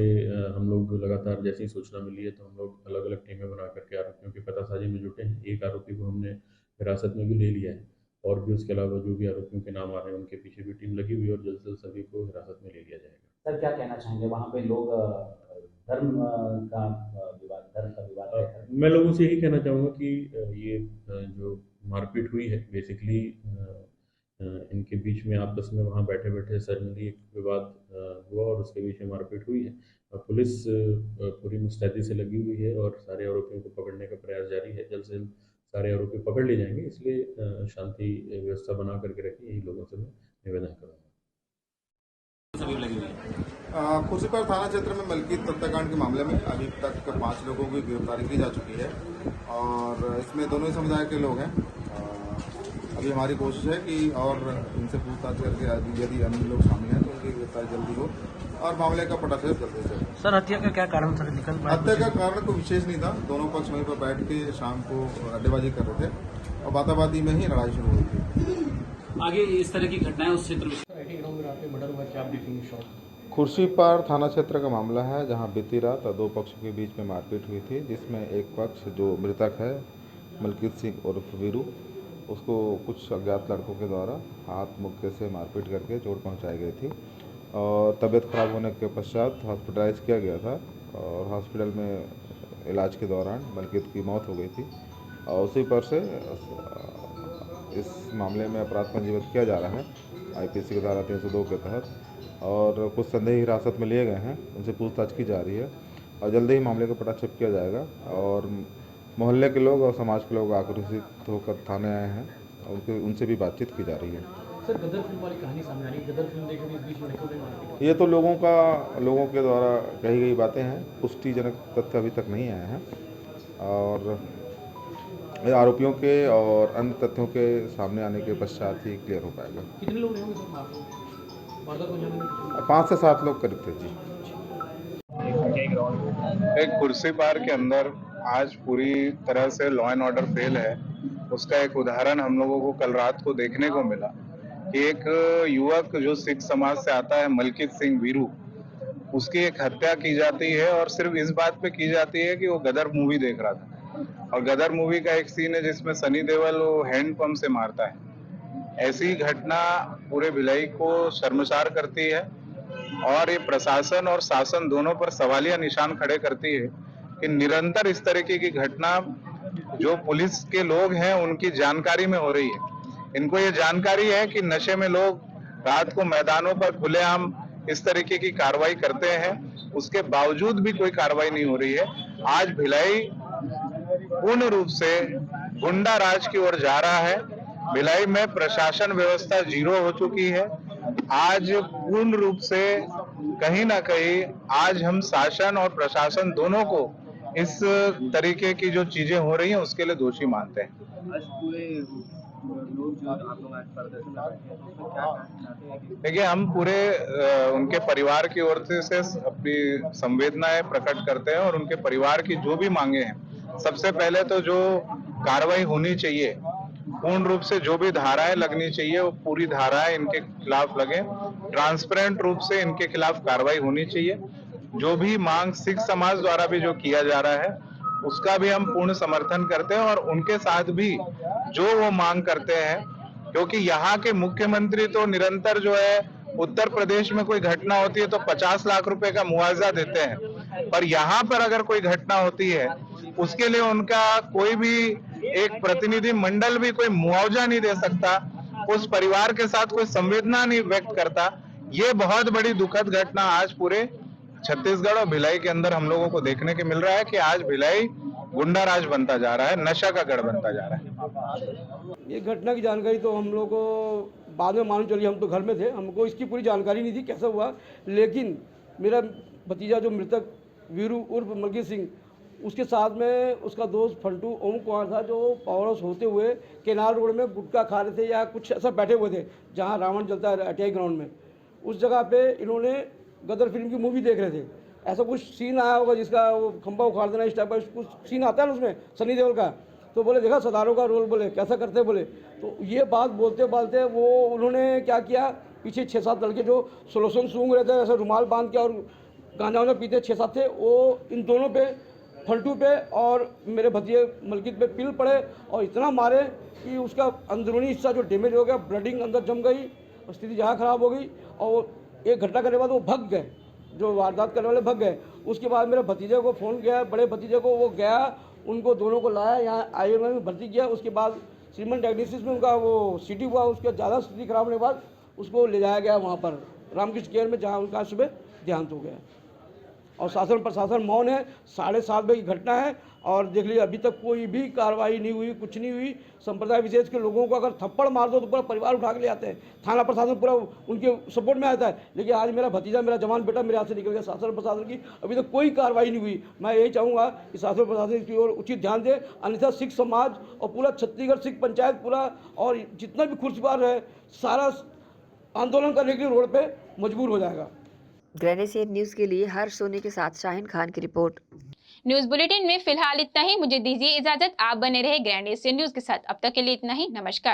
हम लोग लगातार जैसे ही सूचना मिली है तो हम लोग अलग अलग टीमें बना करके आरोपियों की पतासाजी में जुटे हैं। एक आरोपी को हमने हिरासत में भी ले लिया है और भी उसके अलावा जो भी आरोपियों के नाम आ रहे हैं उनके पीछे भी टीम लगी हुई है और जल्द से जल्द सभी को हिरासत में ले लिया जाएगा। सर क्या कहना चाहेंगे, वहाँ पे लोग धर्म का विवाद मैं लोगों से यही कहना चाहूँगा कि ये जो मारपीट हुई है बेसिकली इनके बीच में आपस में वहाँ बैठे बैठे सडनली एक विवाद हुआ और उसके बीच में मारपीट हुई है। पुलिस पूरी मुस्तैदी से लगी हुई है और सारे आरोपियों को पकड़ने का प्रयास जारी है। जल्द से जल्द सारे आरोपी पकड़ लिए जाएंगे, इसलिए शांति व्यवस्था बना करके रखिए, यही लोगों से मैं निवेदन करूँगा। खुर्सीपार थाना क्षेत्र में मलकीत हत्याकांड के मामले में अभी तक 5 लोगों की गिरफ्तारी की जा चुकी है और इसमें दोनों ही समुदाय के लोग हैं। अभी हमारी कोशिश है कि और इनसे पूछताछ करके यदि अन्य लोग शामिल हैं तो उनकी गिरफ्तारी जल्दी हो और मामले का पटाक्षेप जल्दी से हो। सर हत्या का क्या कारण सर निकल पाया? हत्या का कारण कोई विशेष नहीं था। दोनों पक्ष वहीं पर बैठ के शाम को अड्डेबाजी कर रहे थे और बाताबाती में ही लड़ाई शुरू हुई थी। आगे इस तरह की घटनाएं उस क्षेत्र में खुर्सीपार थाना क्षेत्र का मामला है जहां बीती रात 2 पक्षों के बीच में मारपीट हुई थी, जिसमें एक पक्ष जो मृतक है मलकीत सिंह उर्फ वीरू, उसको कुछ अज्ञात लड़कों के द्वारा हाथ मुक्के से मारपीट करके चोट पहुंचाई गई थी और तबीयत खराब होने के पश्चात हॉस्पिटलाइज किया गया था और हॉस्पिटल में इलाज के दौरान मलकीत की मौत हो गई थी और उसी पर से इस मामले में अपराध पंजीबद्ध किया जा रहा है IPC की धारा 302 के तहत और कुछ संदेही हिरासत में लिए गए हैं, उनसे पूछताछ की जा रही है और जल्दी ही मामले का पटाक्षेप किया जाएगा और मोहल्ले के लोग और समाज के लोग आक्रोशित होकर थाने आए हैं और उनसे भी बातचीत की जा रही है। सर, गदर फिल्म वाली कहानी सामने आ रही है। गदर फिल्म देख रहे इस बीच लड़कियों ने मारपीट। ये तो लोगों के द्वारा कही गई बातें हैं, पुष्टिजनक तथ्य अभी तक नहीं आए हैं और आरोपियों के और अन्य तथ्यों के सामने आने के पश्चात ही क्लियर हो पाएगा। कितने लोग होंगे सर? वारदात को जाने में 5 से 7 लोग करीब थे जी। एक कुर्सी पार के अंदर आज पूरी तरह से लॉ एंड ऑर्डर फेल है। उसका एक उदाहरण हम लोगों को कल रात को देखने को मिला कि एक युवक जो सिख समाज से आता है, मलकित सिंह वीरू, उसकी एक हत्या की जाती है और सिर्फ इस बात पे की जाती है कि वो गदर मूवी देख रहा था। और गदर मूवी का एक सीन है जिसमें सनी देओल वो हैंड पंप से मारता है। ऐसी घटना पूरे भिलाई को शर्मसार करती है और ये प्रशासन और शासन दोनों पर सवालिया निशान खड़े करती है कि निरंतर इस तरीके की घटना जो पुलिस के लोग हैं उनकी जानकारी में हो रही है। इनको ये जानकारी है कि नशे में लोग रात को मैदानों पर खुलेआम इस तरीके की कार्रवाई करते हैं, उसके बावजूद भी कोई कार्रवाई नहीं हो रही है। आज भिलाई पूर्ण रूप से गुंडा राज की ओर जा रहा है। भिलाई में प्रशासन व्यवस्था जीरो हो चुकी है। आज पूर्ण रूप से कहीं ना कहीं आज हम शासन और प्रशासन दोनों को इस तरीके की जो चीजें हो रही हैं उसके लिए दोषी मानते हैं। देखिए, हम पूरे उनके परिवार की ओर से अपनी संवेदनाएं प्रकट करते हैं और उनके परिवार की जो भी मांगे हैं, सबसे पहले तो जो कार्रवाई होनी चाहिए, पूर्ण रूप से जो भी धाराएं लगनी चाहिए वो पूरी धाराएं इनके खिलाफ लगे, ट्रांसपेरेंट रूप से इनके खिलाफ कार्रवाई होनी चाहिए। जो भी मांग सिख समाज द्वारा भी जो किया जा रहा है उसका भी हम पूर्ण समर्थन करते हैं और उनके साथ भी जो वो मांग करते हैं, क्योंकि यहाँ के मुख्यमंत्री तो निरंतर जो है उत्तर प्रदेश में कोई घटना होती है तो 50 लाख रुपए का मुआवजा देते हैं, पर यहाँ पर अगर कोई घटना होती है उसके लिए उनका कोई भी एक प्रतिनिधि मंडल भी कोई मुआवजा नहीं दे सकता, उस परिवार के साथ कोई संवेदना नहीं व्यक्त करता। ये बहुत बड़ी दुखद घटना आज पूरे छत्तीसगढ़ और भिलाई के अंदर हम लोगों को देखने को मिल रहा है कि आज भिलाई गुंडा राज बनता जा रहा है, नशा का गढ़ बनता जा रहा है। ये घटना की जानकारी तो हम लोग को बाद में मालूम चली, हम तो घर में थे, हमको इसकी पूरी जानकारी नहीं थी कैसा हुआ। लेकिन मेरा भतीजा जो मृतक वीरू उर्फ मलकित सिंह, उसके साथ में उसका दोस्त फंटू ओम कुमार था, जो पावर हाउस होते हुए केनाल रोड में गुटखा खा रहे थे या कुछ ऐसा बैठे हुए थे जहाँ रावण जलता है अटैक ग्राउंड में। उस जगह पे इन्होंने गदर फिल्म की मूवी देख रहे थे। ऐसा कुछ सीन आया होगा जिसका वो खंबा उखाड़ देना इस टाइप का कुछ सीन आता है ना उसमें सनी देओल का, तो बोले देखा सदारों का रोल, बोले कैसा करते बोले। तो ये बात बोलते बोलते वो उन्होंने क्या किया, पीछे 6-7 लड़के जो सोलोसन सूंघ रहे थे, ऐसे रुमाल बांध के और गांजा वांजा पीते 6-7 थे, वो इन दोनों पे, फल्टू पे और मेरे भतीजे मलकित पे पिल पड़े और इतना मारे कि उसका अंदरूनी हिस्सा जो डैमेज हो गया, ब्लडिंग अंदर जम गई, स्थिति जहाँ खराब हो गई और एक घटना करने के बाद वो भग गए, जो वारदात करने वाले भग गए। उसके बाद मेरे भतीजे को फ़ोन किया, बड़े भतीजे को, वो गया, उनको दोनों को लाया, यहाँ आईएमए में भर्ती किया। उसके बाद श्रीमन डायग्नोसिस में उनका वो सीटी हुआ, उसके ज़्यादा स्थिति खराब होने के बाद उसको ले जाया गया वहाँ पर रामकृष्ण केयर में, जहाँ उनका सुबह देहांत हो गया। और शासन प्रशासन मौन है। 7:30 बजे की घटना है और देख लीजिए अभी तक कोई भी कार्रवाई नहीं हुई, कुछ नहीं हुई। संप्रदाय विशेष के लोगों को अगर थप्पड़ मार दो तो पूरा परिवार उठा के ले आते हैं, थाना प्रशासन पूरा उनके सपोर्ट में आता है। लेकिन आज मेरा भतीजा, मेरा जवान बेटा मेरे हाथ से निकल गया। शासन प्रशासन की अभी तक कोई कार्रवाई नहीं हुई। मैं यही चाहूँगा कि शासन प्रशासन की ओर उचित ध्यान दे, अन्यथा सिख समाज और पूरा छत्तीसगढ़ सिख पंचायत पूरा और जितना भी खुर्सबार है सारा आंदोलन करने के लिए रोड पर मजबूर हो जाएगा। ग्रैंड एशियन न्यूज़ के लिए हर्ष सोनी के साथ शाहीन खान की रिपोर्ट। न्यूज बुलेटिन में फिलहाल इतना ही। मुझे दीजिए इजाजत। आप बने रहे ग्रैंड एशियन न्यूज के साथ। अब तक के लिए इतना ही। नमस्कार।